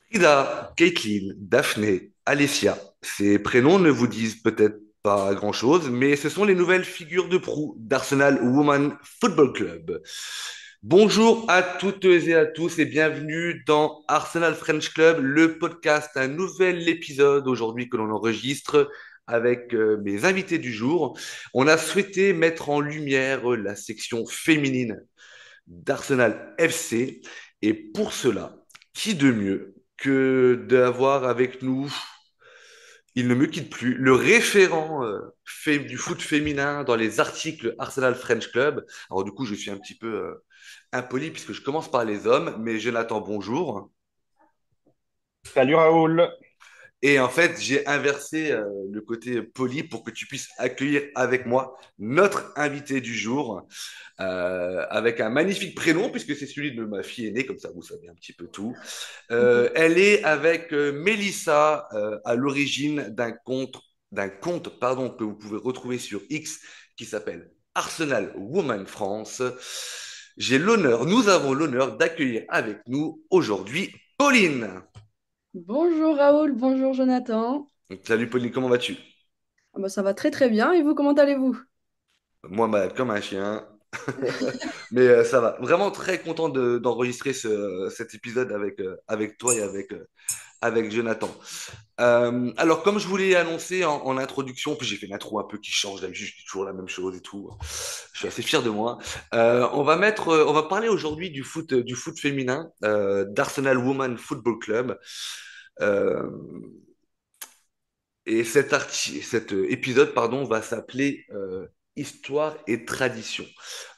Frida, Caitlin, Daphné, Alessia, ces prénoms ne vous disent peut-être pas grand-chose, mais ce sont les nouvelles figures de proue d'Arsenal Women Football Club. Bonjour à toutes et à tous et bienvenue dans Arsenal French Club, le podcast, un nouvel épisode aujourd'hui que l'on enregistre avec mes invités du jour. On a souhaité mettre en lumière la section féminine d'Arsenal FC. Et pour cela, qui de mieux que d'avoir avec nous, il ne me quitte plus, le référent du foot féminin dans les articles Arsenal French Club. Alors du coup, je suis un petit peu impoli puisque je commence par les hommes, mais Jonathan, bonjour. Salut Raoul. Et en fait, j'ai inversé le côté poli pour que tu puisses accueillir avec moi notre invité du jour, avec un magnifique prénom, puisque c'est celui de ma fille aînée, comme ça vous savez un petit peu tout. Elle est avec Mélissa à l'origine d'un compte pardon, que vous pouvez retrouver sur X qui s'appelle Arsenal Woman France. Nous avons l'honneur d'accueillir avec nous aujourd'hui Pauline. Bonjour Raoul, bonjour Jonathan. Salut Pauline, comment vas-tu? Ah bah, ça va très très bien et vous, comment allez-vous? Moi, malade comme un chien. Mais ça va. Vraiment très content d'enregistrer cet épisode avec toi et avec Jonathan. Alors, comme je vous l'ai annoncé en introduction, puis j'ai fait une intro un peu qui change, d'habitude, je dis toujours la même chose et tout. Je suis assez fier de moi. On va parler aujourd'hui du foot féminin, d'Arsenal Women Football Club. Euh, et cet épisode, pardon, va s'appeler Histoire et tradition.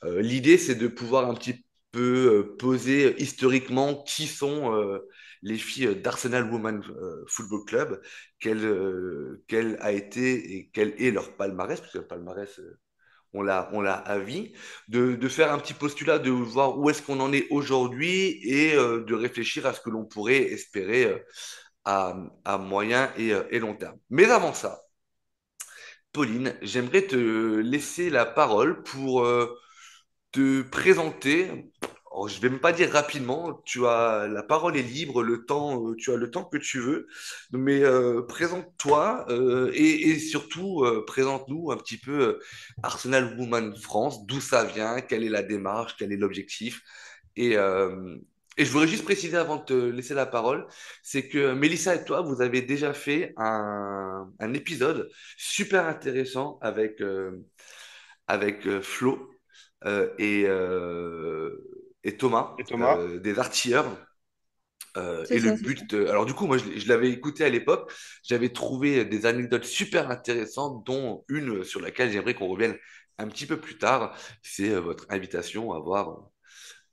L'idée, c'est de pouvoir un petit peu poser historiquement qui sont les filles d'Arsenal Women Football Club, quel a été et quel est leur palmarès, parce que le palmarès, on l'a à vie, de faire un petit postulat, de voir où est-ce qu'on en est aujourd'hui et de réfléchir à ce que l'on pourrait espérer à moyen et long terme. Mais avant ça, Pauline, j'aimerais te laisser la parole pour te présenter. Oh, je ne vais même pas dire rapidement, tu as la parole est libre, tu as le temps que tu veux, mais présente-toi et surtout présente-nous un petit peu Arsenal Women France, d'où ça vient, quelle est la démarche, quel est l'objectif. Et, euh, et je voudrais juste préciser avant de te laisser la parole, c'est que Mélissa et toi, vous avez déjà fait un épisode super intéressant avec Flo euh, et, euh, et Thomas, Et Thomas? des artilleurs. C'est Et le ça, c'est ça. but, alors du coup, moi je l'avais écouté à l'époque, j'avais trouvé des anecdotes super intéressantes, dont une sur laquelle j'aimerais qu'on revienne un petit peu plus tard, c'est votre invitation à voir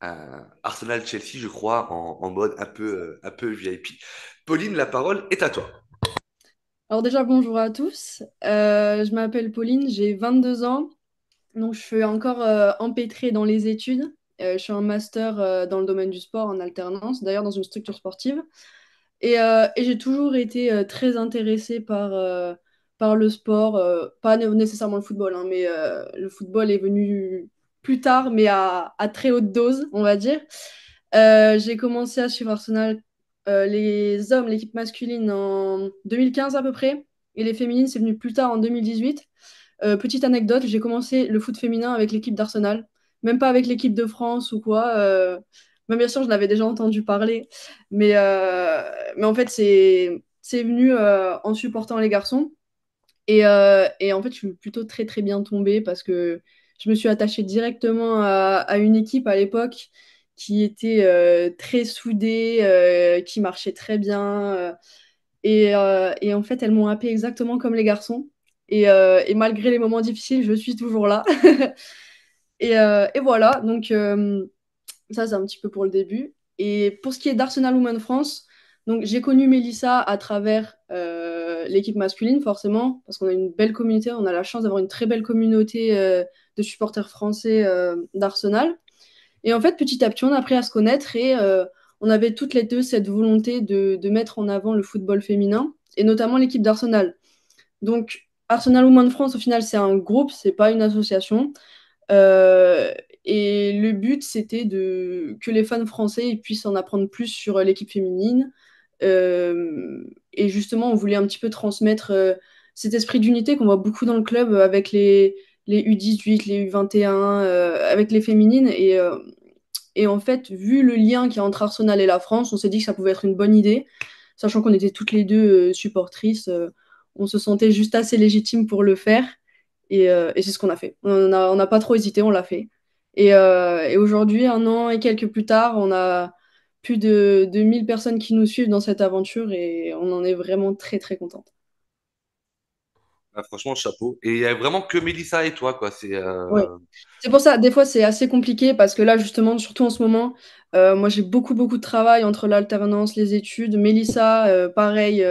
un Arsenal-Chelsea, je crois, en mode un peu VIP. Pauline, la parole est à toi. Alors déjà, bonjour à tous. Je m'appelle Pauline, j'ai 22 ans, donc je suis encore empêtrée dans les études. Je suis en master dans le domaine du sport en alternance, d'ailleurs dans une structure sportive. Et j'ai toujours été très intéressée par le sport, pas nécessairement le football, hein, mais le football est venu plus tard, mais à très haute dose, on va dire. J'ai commencé à suivre Arsenal, les hommes, l'équipe masculine en 2015 à peu près, et les féminines, c'est venu plus tard en 2018. Petite anecdote, j'ai commencé le foot féminin avec l'équipe d'Arsenal, même pas avec l'équipe de France ou quoi. Mais bien sûr, je l'avais déjà entendu parler, mais en fait, c'est venu en supportant les garçons. Et en fait, je suis plutôt très très bien tombée parce que je me suis attachée directement à une équipe à l'époque qui était très soudée, qui marchait très bien. Et en fait, elles m'ont happée exactement comme les garçons. Et malgré les moments difficiles, je suis toujours là. Et voilà, donc ça, c'est un petit peu pour le début. Et pour ce qui est d'Arsenal Women France, donc j'ai connu Mélissa à travers l'équipe masculine, forcément, parce qu'on a une belle communauté, on a la chance d'avoir une très belle communauté de supporters français d'Arsenal. Et en fait, petit à petit, on a appris à se connaître et on avait toutes les deux cette volonté de mettre en avant le football féminin, et notamment l'équipe d'Arsenal. Donc, Arsenal Women France, au final, c'est un groupe, c'est pas une association. Euh, et le but, c'était que les fans français ils puissent en apprendre plus sur l'équipe féminine, Et justement, on voulait un petit peu transmettre cet esprit d'unité qu'on voit beaucoup dans le club avec les U18, les U21, avec les féminines. Et en fait, vu le lien qu'il y a entre Arsenal et la France, on s'est dit que ça pouvait être une bonne idée, sachant qu'on était toutes les deux supportrices. On se sentait juste assez légitime pour le faire. Et c'est ce qu'on a fait. On n'a pas trop hésité, on l'a fait. Et aujourd'hui, un an et quelques plus tard, on a plus de 1000 personnes qui nous suivent dans cette aventure et on en est vraiment très très contente. Ah, franchement, chapeau. Et il y a vraiment que Mélissa et toi, quoi. Ouais. C'est pour ça, des fois, c'est assez compliqué parce que là, justement, surtout en ce moment, moi, j'ai beaucoup de travail entre l'alternance, les études. Mélissa, pareil,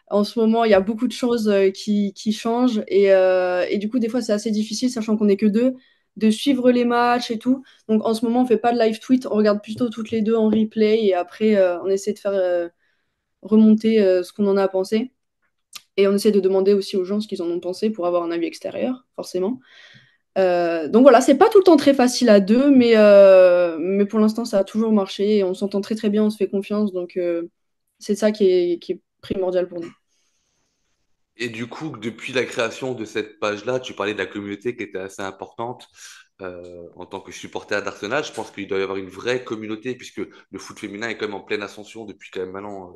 en ce moment, il y a beaucoup de choses qui changent et du coup, des fois, c'est assez difficile, sachant qu'on n'est que deux, de suivre les matchs et tout. Donc, en ce moment, on fait pas de live tweet, on regarde plutôt toutes les deux en replay et après, on essaie de faire remonter ce qu'on en a pensé. Et on essaie de demander aussi aux gens ce qu'ils en ont pensé pour avoir un avis extérieur, forcément. Donc voilà, c'est pas tout le temps très facile à deux, mais pour l'instant, ça a toujours marché et on s'entend très très bien, on se fait confiance. Donc, c'est ça qui est primordial pour nous. Et du coup, depuis la création de cette page-là, tu parlais de la communauté qui était assez importante en tant que supporter d'Arsenal. Je pense qu'il doit y avoir une vraie communauté puisque le foot féminin est quand même en pleine ascension depuis quand même maintenant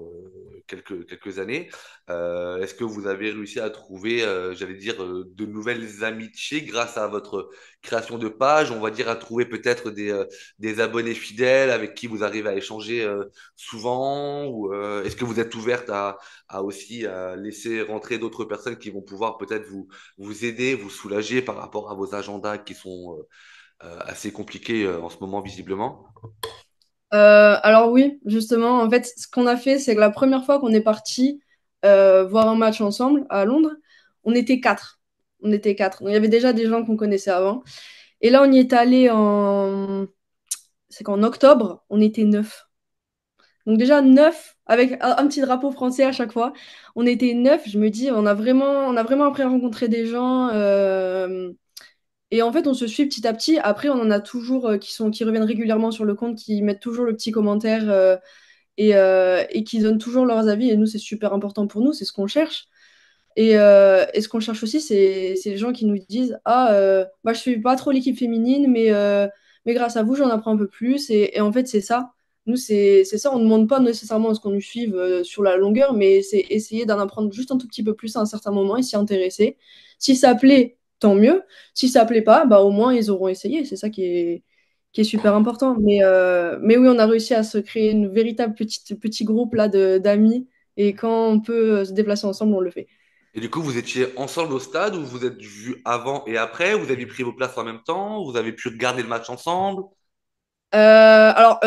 quelques années. Est-ce que vous avez réussi à trouver, j'allais dire, de nouvelles amitiés grâce à votre création de page? On va dire à trouver peut-être des abonnés fidèles avec qui vous arrivez à échanger souvent? Ou est-ce que vous êtes ouverte à aussi laisser rentrer d'autres personnes qui vont pouvoir peut-être vous aider, vous soulager par rapport à vos agendas qui sont assez compliqués en ce moment visiblement. Alors oui, justement, en fait, ce qu'on a fait, c'est que la première fois qu'on est parti voir un match ensemble à Londres, on était quatre. On était quatre. Donc, il y avait déjà des gens qu'on connaissait avant. Et là, on y est allé C'est qu'en octobre, on était neuf. Donc déjà neuf, avec un petit drapeau français à chaque fois. On était neuf, je me dis, on a vraiment appris à rencontrer des gens. Et en fait, on se suit petit à petit. Après, on en a toujours qui reviennent régulièrement sur le compte, qui mettent toujours le petit commentaire et qui donnent toujours leurs avis. Et nous, c'est super important pour nous, c'est ce qu'on cherche. Et ce qu'on cherche aussi, c'est les gens qui nous disent, ah, bah, je suis pas trop l'équipe féminine, mais grâce à vous, j'en apprends un peu plus. Et en fait, c'est ça. Nous, c'est ça. On ne demande pas nécessairement à ce qu'on nous suive sur la longueur, mais c'est essayer d'en apprendre juste un tout petit peu plus à un certain moment et s'y intéresser. Si ça plaît, tant mieux. Si ça plaît pas, bah, au moins, ils auront essayé. C'est ça qui est super important. Mais oui, on a réussi à se créer une véritable petit groupe là d'amis. Et quand on peut se déplacer ensemble, on le fait. Et du coup, vous étiez ensemble au stade ou vous êtes vus avant et après? Vous avez pris vos places en même temps? Vous avez pu regarder le match ensemble? Alors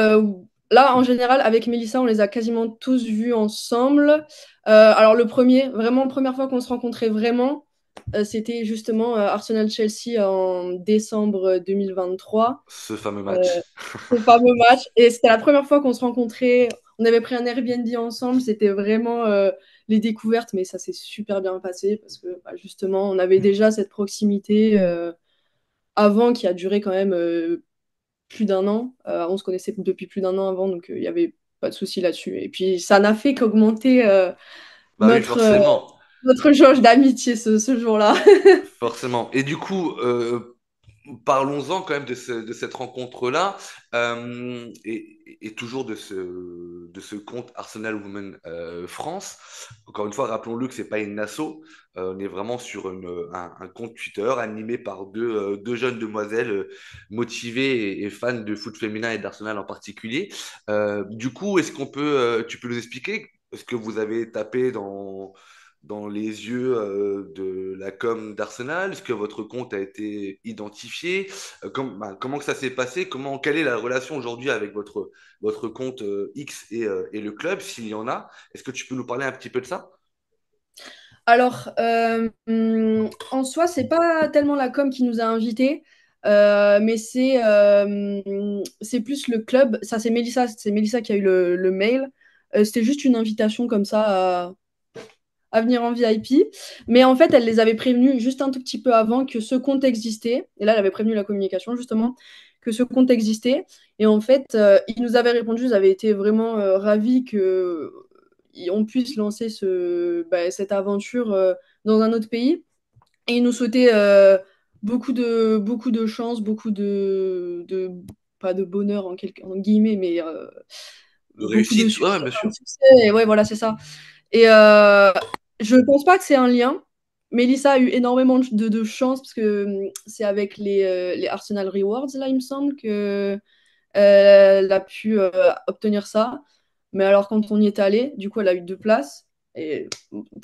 là, en général, avec Mélissa, on les a quasiment tous vus ensemble. Alors le premier, vraiment, la première fois qu'on se rencontrait vraiment, c'était justement Arsenal-Chelsea en décembre 2023. Ce fameux Euh, match. ce fameux match. Et c'était la première fois qu'on se rencontrait. On avait pris un Airbnb ensemble. C'était vraiment les découvertes, mais ça s'est super bien passé parce que bah, justement, on avait déjà cette proximité avant qui a duré quand même plus d'un an. On se connaissait depuis plus d'un an avant, donc il n'y avait pas de souci là-dessus. Et puis ça n'a fait qu'augmenter Bah oui, notre, forcément. notre jauge d'amitié ce jour-là. Forcément. Et du coup, parlons-en quand même de cette rencontre-là et toujours de ce compte Arsenal Women France. Encore une fois, rappelons-le que c'est pas une asso. On est vraiment sur un compte Twitter animé par deux jeunes demoiselles motivées et fans de foot féminin et d'Arsenal en particulier. Du coup, tu peux nous expliquer ce que vous avez tapé dans les yeux de la com d'Arsenal? Est-ce que votre compte a été identifié? Comment que ça s'est passé? Quelle est la relation aujourd'hui avec votre compte X et le club, s'il y en a? Est-ce que tu peux nous parler un petit peu de ça? Alors, en soi, c'est pas tellement la com qui nous a invités, mais c'est plus le club. Ça, c'est Mélissa qui a eu le mail. C'était juste une invitation comme ça à venir en VIP. Mais en fait, elle les avait prévenus juste un tout petit peu avant que ce compte existait. Et là, elle avait prévenu la communication, justement, que ce compte existait. Et en fait, ils nous avaient répondu, ils avaient été vraiment ravis que on puisse lancer cette aventure dans un autre pays. Et ils nous souhaitaient beaucoup de chance, pas de bonheur en guillemets, mais De beaucoup de réussite, ouais, ouais, succès, bien enfin, sûr. de succès. Et ouais, voilà, c'est ça. Et je pense pas que c'est un lien. Mélissa a eu énormément de chance parce que c'est avec les Arsenal Rewards, là, il me semble, que elle a pu obtenir ça. Mais alors, quand on y est allé, du coup, elle a eu 2 places. Et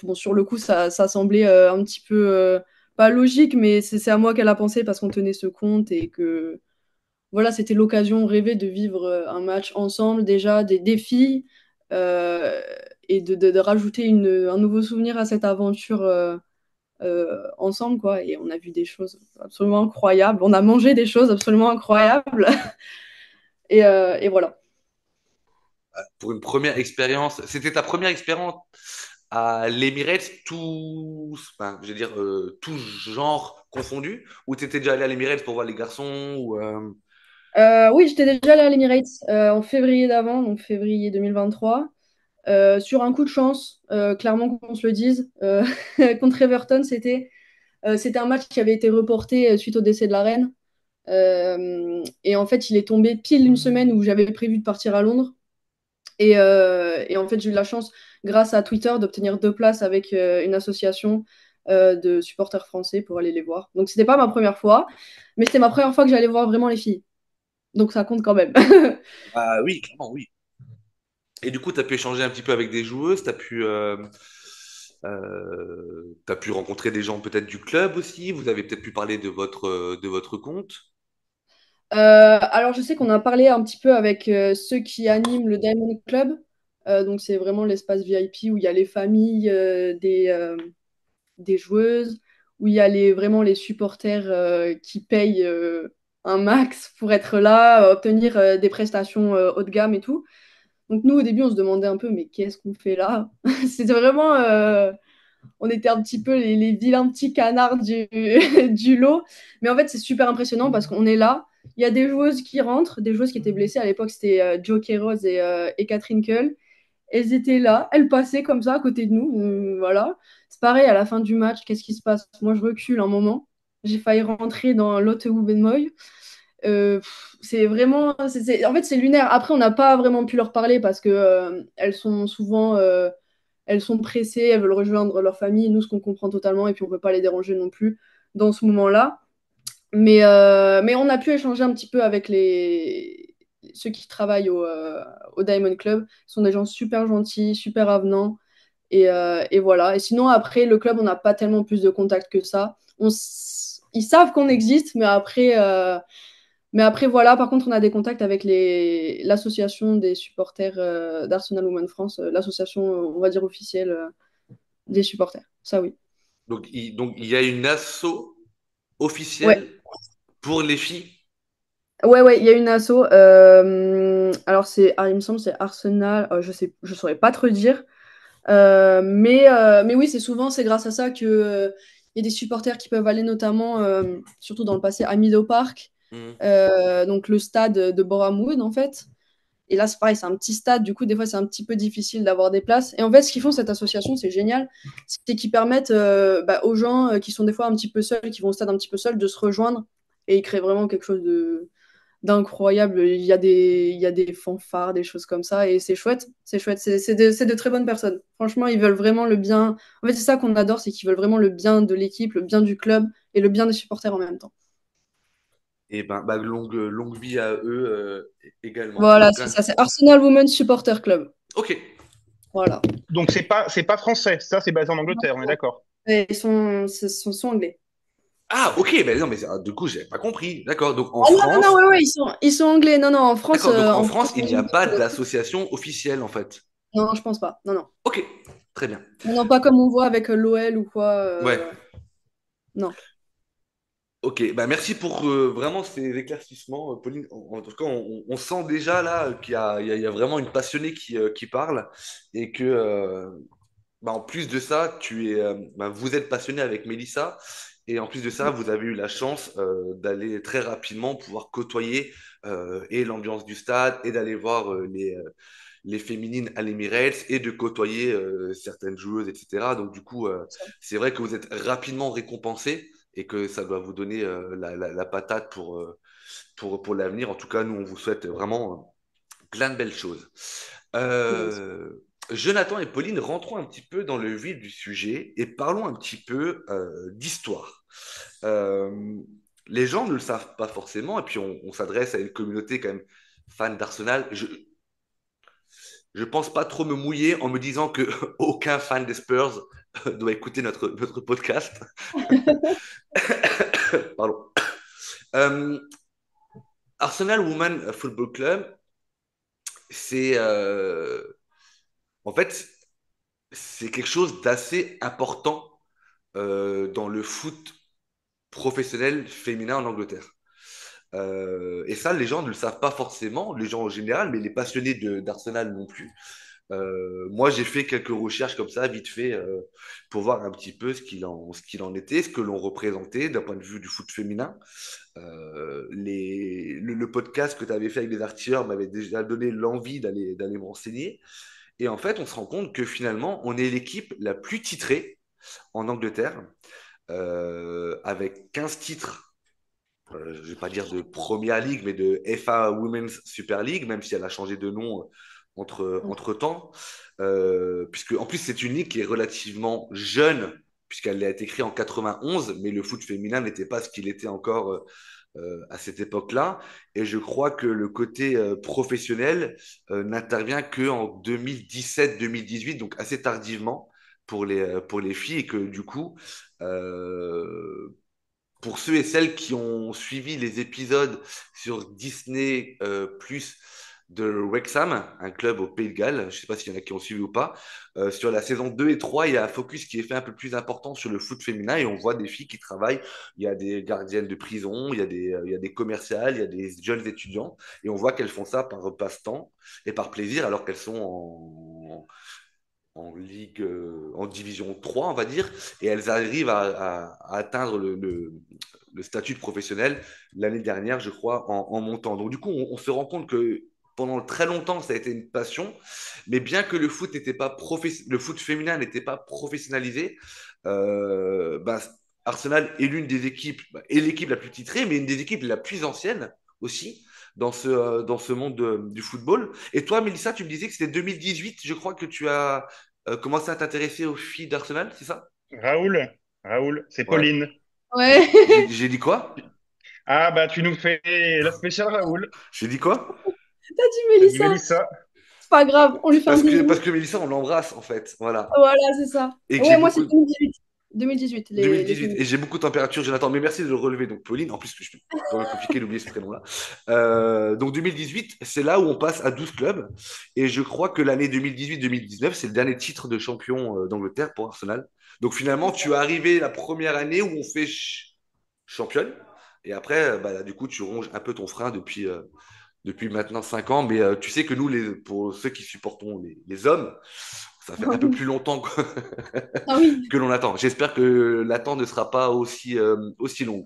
bon, sur le coup, ça semblait un petit peu pas logique, mais c'est à moi qu'elle a pensé parce qu'on tenait ce compte et que voilà, c'était l'occasion rêvée de vivre un match ensemble, déjà, des défis euh, et de rajouter un nouveau souvenir à cette aventure ensemble, quoi. Et on a vu des choses absolument incroyables. On a mangé des choses absolument incroyables. Et voilà. Pour une première expérience, c'était ta première expérience à l'Emirates, enfin, je veux dire, tout genre confondu, ou t'étais déjà allé à l'Emirates pour voir les garçons ou, Oui, j'étais déjà allée à l'Emirates en février d'avant, donc février 2023. Sur un coup de chance, clairement qu'on se le dise, contre Everton, c'était un match qui avait été reporté suite au décès de la reine. Et en fait, il est tombé pile une semaine où j'avais prévu de partir à Londres. Et en fait, j'ai eu la chance, grâce à Twitter, d'obtenir 2 places avec une association de supporters français pour aller les voir. Donc, c'était pas ma première fois, mais c'était ma première fois que j'allais voir vraiment les filles. Donc, ça compte quand même. Ah oui, clairement, oui. Et du coup, tu as pu échanger un petit peu avec des joueuses, t'as pu rencontrer des gens peut-être du club aussi, vous avez peut-être pu parler de votre compte. Alors, je sais qu'on a parlé un petit peu avec ceux qui animent le Diamond Club. Donc, c'est vraiment l'espace VIP où il y a les familles des joueuses, où il y a vraiment les supporters qui payent un max pour être là, obtenir des prestations haut de gamme et tout. Donc, nous, au début, on se demandait un peu, mais qu'est-ce qu'on fait là? C'était vraiment. On était un petit peu les vilains petits canards du lot. Mais en fait, c'est super impressionnant parce qu'on est là. Il y a des joueuses qui rentrent, des joueuses qui étaient blessées. À l'époque, c'était Joe Queiroz et Catherine Kull. Elles étaient là, elles passaient comme ça à côté de nous. Voilà. C'est pareil, à la fin du match, qu'est-ce qui se passe? Moi, je recule un moment. J'ai failli rentrer dans l'Otte Benmoy. C'est vraiment. En fait, c'est lunaire. Après, on n'a pas vraiment pu leur parler parce que elles sont souvent. Elles sont pressées, elles veulent rejoindre leur famille. Nous, ce qu'on comprend totalement, et puis on ne peut pas les déranger non plus dans ce moment-là. Mais on a pu échanger un petit peu avec ceux qui travaillent au Diamond Club. Ce sont des gens super gentils, super avenants. Et voilà. Et sinon, après, le club, on n'a pas tellement plus de contacts que ça. Ils savent qu'on existe, mais après, voilà. Par contre, on a des contacts avec l'association des supporters d'Arsenal Women France, l'association, on va dire, officielle des supporters. Ça, oui. Donc, il y a une asso Ouais, officielle pour les filles. ouais, ouais, il y a une asso. Alors, il me semble, c'est Arsenal. Je saurais pas trop dire. Mais oui, c'est grâce à ça que il y a des supporters qui peuvent aller notamment, surtout dans le passé, à Meadow Park, Mhm. donc le stade de Boreham Wood en fait. Et là, c'est pareil, c'est un petit stade, du coup, des fois, c'est un petit peu difficile d'avoir des places. Et en fait, ce qu'ils font, cette association, c'est génial, c'est qu'ils permettent aux gens qui sont des fois un petit peu seuls, qui vont au stade un petit peu seuls, de se rejoindre. Et ils créent vraiment quelque chose d'incroyable. Il y a des fanfares, des choses comme ça, et c'est chouette. C'est chouette. C'est de très bonnes personnes. Franchement, ils veulent vraiment le bien. En fait, c'est ça qu'on adore, c'est qu'ils veulent vraiment le bien de l'équipe, le bien du club et le bien des supporters en même temps. Et longue vie à eux également. En Voilà, tout c'est cas, ça. C'est Arsenal Women's Supporter Club. Ok. Voilà. Donc c'est pas français, ça c'est basé en Angleterre, on est d'accord. Et ils sont anglais. ah, ok, ben non, mais du coup, j'avais pas compris. D'accord, donc en Ah non, non, non, France, ouais, ouais, ils sont anglais. Non, non, en France, d'accord, donc en en France, France, il n'y a pas d'association officielle en fait. non, je pense pas. Non, non. Ok, très bien. Non, non, pas comme on voit avec l'OL ou quoi. Ouais, Non. ok, bah merci pour vraiment ces éclaircissements, Pauline. En tout cas, on sent déjà là qu'il y a vraiment une passionnée qui parle et que, en plus de ça, vous êtes passionné avec Mélissa et en plus de ça, vous avez eu la chance d'aller très rapidement pouvoir côtoyer et l'ambiance du stade et d'aller voir les féminines à l'Emirates et de côtoyer certaines joueuses, etc. Donc du coup, c'est vrai que vous êtes rapidement récompensé et que ça doit vous donner la patate pour l'avenir. En tout cas, nous, on vous souhaite vraiment plein de belles choses. Merci. Euh, Jonathan et Pauline, rentrons un petit peu dans le vif du sujet et parlons un petit peu d'histoire. Euh, les gens ne le savent pas forcément, et puis on s'adresse à une communauté quand même fan d'Arsenal. Je pense pas trop me mouiller en me disant que aucun fan des Spurs doit écouter notre podcast. Pardon. Euh, Arsenal Women Football Club, c'est en fait c'est quelque chose d'assez important dans le foot professionnel féminin en Angleterre. Et ça, les gens ne le savent pas forcément, les gens en général, mais les passionnés d'Arsenal non plus. Moi, j'ai fait quelques recherches comme ça, vite fait, pour voir un petit peu ce qu'il en était, ce que l'on représentait d'un point de vue du foot féminin. Le podcast que tu avais fait avec les artilleurs m'avait déjà donné l'envie d'aller me renseigner. Et en fait, on se rend compte que finalement, on est l'équipe la plus titrée en Angleterre, avec 15 titres, je ne vais pas dire de Première Ligue, mais de FA Women's Super League, même si elle a changé de nom entre-temps. Puisque, en plus, c'est une ligue qui est relativement jeune, puisqu'elle a été créée en 91, mais le foot féminin n'était pas ce qu'il était encore à cette époque-là. Et je crois que le côté professionnel n'intervient qu'en 2017-2018, donc assez tardivement pour les filles, et que du coup, euh, pour ceux et celles qui ont suivi les épisodes sur Disney Plus de Wrexham, un club au Pays de Galles, je ne sais pas s'il y en a qui ont suivi ou pas, sur la saison 2 et 3, il y a un focus qui est fait un peu plus important sur le foot féminin et on voit des filles qui travaillent. Il y a des gardiennes de prison, il y a des commerciales, il y a des jeunes étudiants et on voit qu'elles font ça par passe-temps et par plaisir alors qu'elles sont en Ligue, en Division 3, on va dire, et elles arrivent à atteindre le statut de professionnel l'année dernière, je crois, en montant. Donc du coup, on se rend compte que pendant très longtemps, ça a été une passion, mais bien que le foot féminin n'était pas professionnalisé, bah, Arsenal est l'une des équipes, bah, est l'équipe la plus titrée, mais une des équipes la plus anciennes aussi dans ce monde du football. Et toi, Mélissa, tu me disais que c'était 2018, je crois que tu as commencé à t'intéresser aux filles d'Arsenal, c'est ça? Raoul, c'est Ouais. Pauline. Ouais, J'ai dit quoi? Ah bah tu nous fais la spéciale Raoul. J'ai dit quoi? t'as dit T'as dit Mélissa. Mélissa. C'est pas grave, on lui fait un Parce bisou. que Mélissa, on l'embrasse en fait. Voilà. Voilà, c'est ça. Et que j'ai Ouais, moi, c'est beaucoup. 2018. 2018, les 2018. films. Et j'ai beaucoup de température, Jonathan. Mais merci de le relever. Donc, Pauline, en plus, c'est quand même compliqué d'oublier ce prénom-là. Donc, 2018, c'est là où on passe à 12 clubs. Et je crois que l'année 2018-2019, c'est le dernier titre de champion d'Angleterre pour Arsenal. Donc, finalement, tu es arrivé la première année où on fait championne. Et après, bah, là, du coup, tu ronges un peu ton frein depuis maintenant 5 ans. Mais tu sais que nous, pour ceux qui supportons les hommes, ça fait Ah un peu oui. plus longtemps Ah oui. que l'on attend. J'espère que l'attente ne sera pas aussi longue.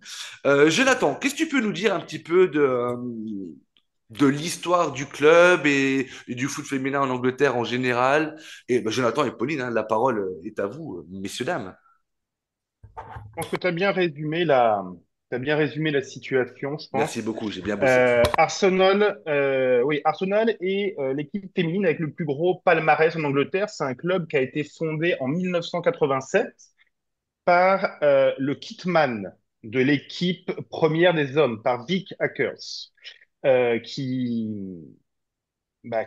Jonathan, qu'est-ce que tu peux nous dire un petit peu de l'histoire du club et du foot féminin en Angleterre en général? Et bah, Jonathan et Pauline, hein, la parole est à vous, messieurs, dames. Je pense que t'as bien résumé la situation, je Merci pense. beaucoup, j'ai bien bossé. Arsenal est l'équipe féminine avec le plus gros palmarès en Angleterre. C'est un club qui a été fondé en 1987 par le kitman de l'équipe première des hommes, par Vic Akers, qui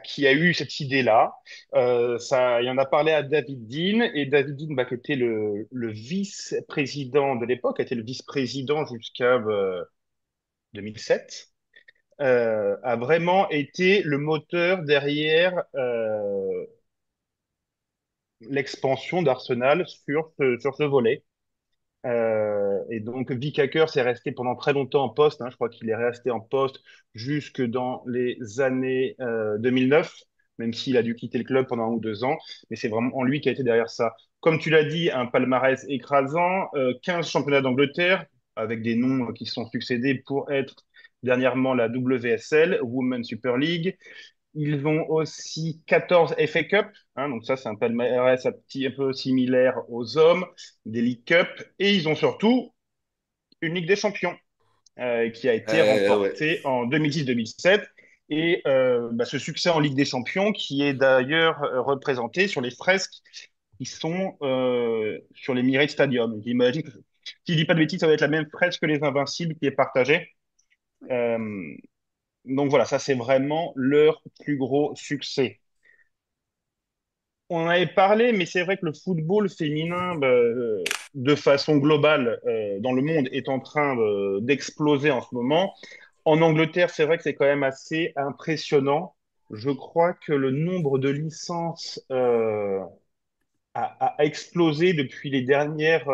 qui a eu cette idée-là. Il en a parlé à David Dean, et David Dean, qui était le vice-président de l'époque, a été le vice-président jusqu'à 2007, a vraiment été le moteur derrière l'expansion d'Arsenal sur ce volet. Et donc, Vic Hacker est resté pendant très longtemps en poste, hein. Je crois qu'il est resté en poste jusque dans les années 2009, même s'il a dû quitter le club pendant 1 ou 2 ans. Mais c'est vraiment lui qui a été derrière ça. Comme tu l'as dit, un palmarès écrasant, 15 championnats d'Angleterre, avec des noms qui se sont succédés pour être dernièrement la WSL, Women's Super League, Ils ont aussi 14 FA Cup, hein, donc ça c'est un palmarès un peu similaire aux hommes, des League Cup, et ils ont surtout une Ligue des Champions qui a été Ouais. remportée en 2006-2007. Et ce succès en Ligue des Champions qui est d'ailleurs représenté sur les fresques qui sont sur l'Emirates Stadium. J'imagine que, si je dis pas de bêtises, ça va être la même fresque que les Invincibles qui est partagée. Euh, donc voilà, ça c'est vraiment leur plus gros succès. On en avait parlé, mais c'est vrai que le football féminin, de façon globale, dans le monde, est en train d'exploser en ce moment. En Angleterre, c'est vrai que c'est quand même assez impressionnant. Je crois que le nombre de licences a explosé depuis les dernières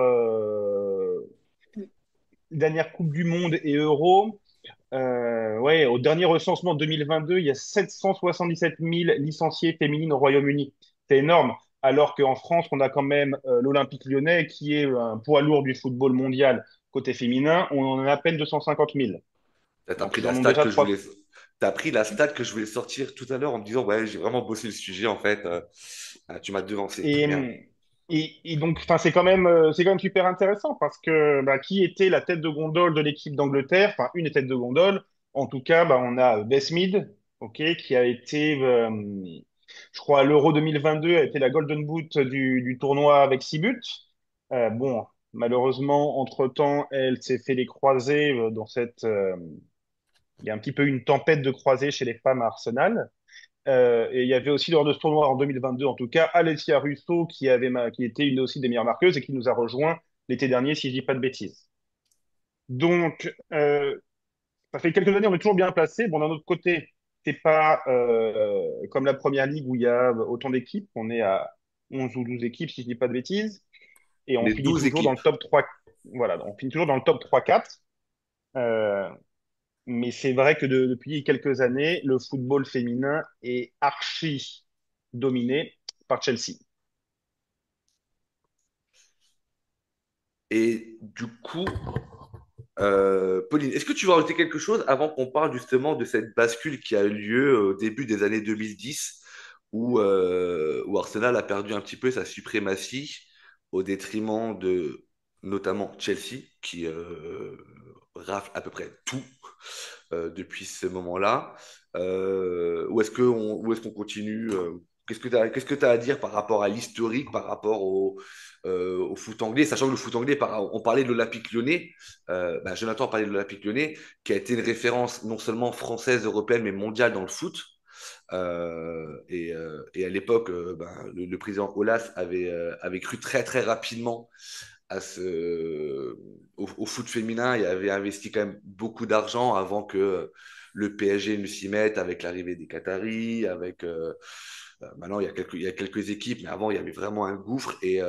Coupes du Monde et Euro. Ouais, au dernier recensement 2022, il y a 777 000 licenciés féminines au Royaume-Uni. C'est énorme. Alors qu'en France, on a quand même l'Olympique Lyonnais, qui est un poids lourd du football mondial côté féminin. On en a à peine 250 000. T'as Donc, pris ils la en ont stat déjà que je trois. voulais. T'as pris la stat que je voulais sortir tout à l'heure en me disant, ouais, j'ai vraiment bossé le sujet en fait. Tu m'as devancé. Et, Merde. et donc, enfin, c'est quand même super intéressant parce que qui était la tête de gondole de l'équipe d'Angleterre, enfin une tête de gondole. En tout cas, on a Beth Mead, ok, qui a été, je crois, à l'Euro 2022, a été la Golden Boot du tournoi avec 6 buts. Bon, malheureusement, entre-temps, elle s'est fait les croisés il y a un petit peu une tempête de croisés chez les femmes à Arsenal. Et il y avait aussi lors de ce tournoi en 2022, en tout cas, Alessia Russo qui était une aussi des meilleures marqueuses et qui nous a rejoint l'été dernier, si je dis pas de bêtises. Donc, ça fait quelques années, on est toujours bien placé. Bon, d'un autre côté, c'est pas comme la première ligue où il y a autant d'équipes. On est à 11 ou 12 équipes, si je dis pas de bêtises. Et on Les finit 12 toujours dans équipes. le top 3. Voilà, on finit toujours dans le top 3-4. Euh, mais c'est vrai que depuis quelques années, le football féminin est archi dominé par Chelsea. Et du coup, Pauline, est-ce que tu veux rajouter quelque chose avant qu'on parle justement de cette bascule qui a eu lieu au début des années 2010, où Arsenal a perdu un petit peu sa suprématie au détriment de notamment Chelsea, qui rafle à peu près tout depuis ce moment-là. Où est-ce qu'on continue qu'est-ce que tu as à dire par rapport à l'historique, par rapport au foot anglais, sachant que le foot anglais, on parlait de l'Olympique Lyonnais, Jonathan parlait de l'Olympique Lyonnais, qui a été une référence non seulement française, européenne, mais mondiale dans le foot. Et à l'époque, le président Aulas avait cru très très rapidement au foot féminin. Il avait investi quand même beaucoup d'argent avant que le PSG ne s'y mette avec l'arrivée des Qataris, maintenant il y a quelques équipes, mais avant il y avait vraiment un gouffre et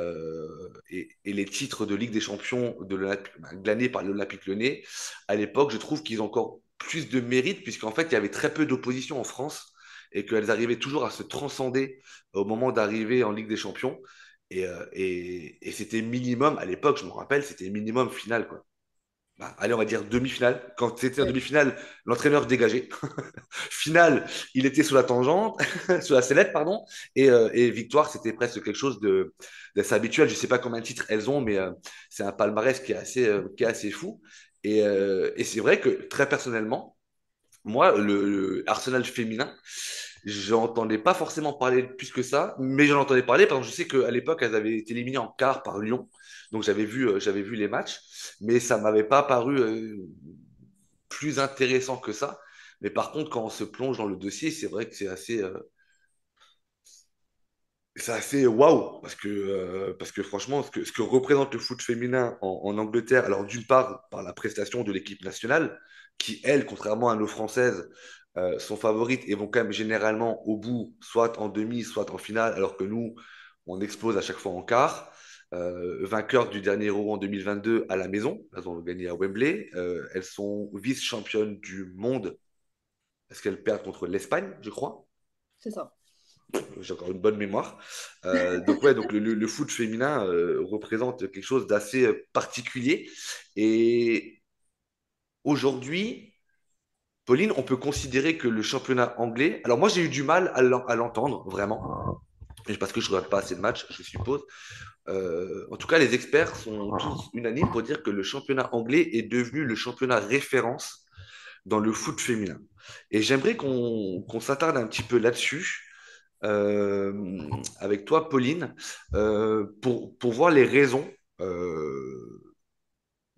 les titres de Ligue des Champions glanés par l'Olympique Lyonnais, à l'époque, je trouve qu'ils ont encore plus de mérite puisqu'en fait il y avait très peu d'opposition en France et qu'elles arrivaient toujours à se transcender au moment d'arriver en Ligue des Champions. Et c'était minimum, à l'époque, je me rappelle, c'était minimum finale, quoi. Allez, on va dire demi-finale. Quand c'était en Ouais. demi-finale, l'entraîneur se dégageait. Finale, il était sous la tangente, sous la sellette, pardon. Et victoire, c'était presque quelque chose d'assez habituel. Je ne sais pas combien de titres elles ont, mais c'est un palmarès qui est assez fou. Et c'est vrai que très personnellement, moi, le Arsenal féminin, j'entendais pas forcément parler plus que ça, mais j'en entendais parler parce que je sais qu'à l'époque, elles avaient été éliminées en quart par Lyon. Donc j'avais vu les matchs, mais ça m'avait pas paru plus intéressant que ça. Mais par contre, quand on se plonge dans le dossier, c'est vrai que c'est assez waouh parce que franchement, ce que représente le foot féminin en Angleterre, alors d'une part par la prestation de l'équipe nationale, qui elles, contrairement à nos françaises, sont favorites et vont quand même généralement au bout, soit en demi, soit en finale, alors que nous, on explose à chaque fois en quart. Vainqueurs du dernier Euro en 2022 à la maison, elles ont gagné à Wembley. Elles sont vice-championnes du monde parce qu'elles perdent contre l'Espagne, je crois. C'est ça. J'ai encore une bonne mémoire. Donc ouais, donc le foot féminin représente quelque chose d'assez particulier. Et aujourd'hui, Pauline, on peut considérer que le championnat anglais. Alors, moi, j'ai eu du mal à l'entendre, vraiment. Et parce que je ne regarde pas assez de matchs, je suppose. En tout cas, les experts sont tous unanimes pour dire que le championnat anglais est devenu le championnat référence dans le foot féminin. Et j'aimerais qu'on s'attarde un petit peu là-dessus avec toi, Pauline, pour voir les raisons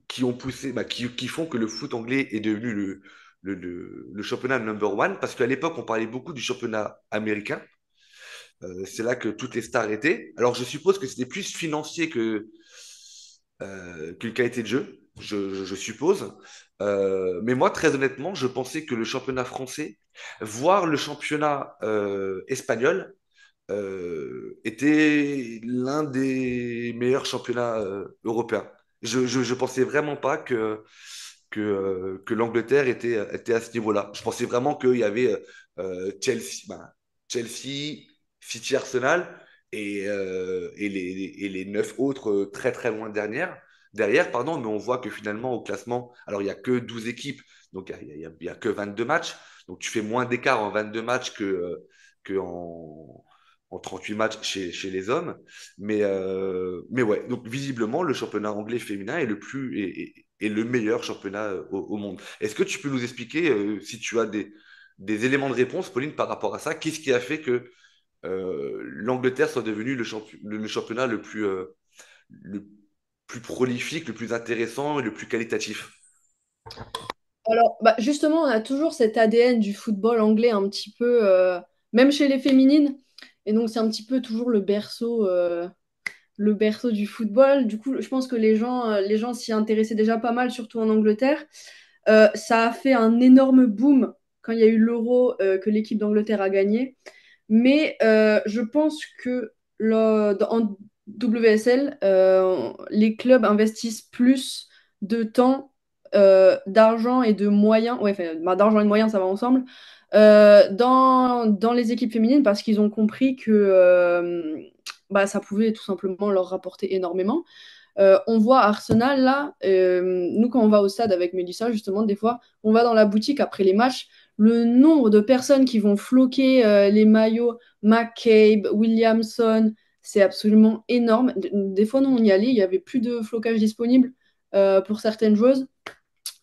qui ont poussé, qui font que le foot anglais est devenu le championnat number one. Parce qu'à l'époque, on parlait beaucoup du championnat américain. C'est là que toutes les stars étaient. Alors, je suppose que c'était plus financier qu'une qualité de jeu, je suppose. Mais moi, très honnêtement, je pensais que le championnat français, voire le championnat espagnol, était l'un des meilleurs championnats européens. Je pensais vraiment pas que l'Angleterre était à ce niveau-là. Je pensais vraiment qu'il y avait Chelsea, City, Arsenal et les neuf autres très très loin derrière, pardon, mais on voit que finalement au classement, alors il n'y a que 12 équipes, donc il y a que 22 matchs, donc tu fais moins d'écart en 22 matchs que en 38 matchs chez les hommes. Mais ouais, donc visiblement, le championnat anglais féminin est le meilleur championnat au monde. Est-ce que tu peux nous expliquer, si tu as des éléments de réponse, Pauline, par rapport à ça, qu'est-ce qui a fait que l'Angleterre soit devenue le championnat le plus prolifique, le plus intéressant et le plus qualitatif? Alors, bah, justement, on a toujours cet ADN du football anglais un petit peu, même chez les féminines. Et donc, c'est un petit peu toujours le berceau du football. Du coup, je pense que les gens s'y intéressaient déjà pas mal, surtout en Angleterre. Ça a fait un énorme boom quand il y a eu l'Euro que l'équipe d'Angleterre a gagné. Mais je pense que en WSL, les clubs investissent plus de temps, d'argent et de moyens. Ouais, enfin, bah, d'argent et de moyens, ça va ensemble. Dans les équipes féminines parce qu'ils ont compris que bah, ça pouvait tout simplement leur rapporter énormément. On voit Arsenal là, nous quand on va au stade avec Mélissa, justement, des fois, on va dans la boutique après les matchs, le nombre de personnes qui vont floquer les maillots McCabe, Williamson, c'est absolument énorme. Des fois, nous, on y allait, il y avait plus de flocage disponible pour certaines joueuses.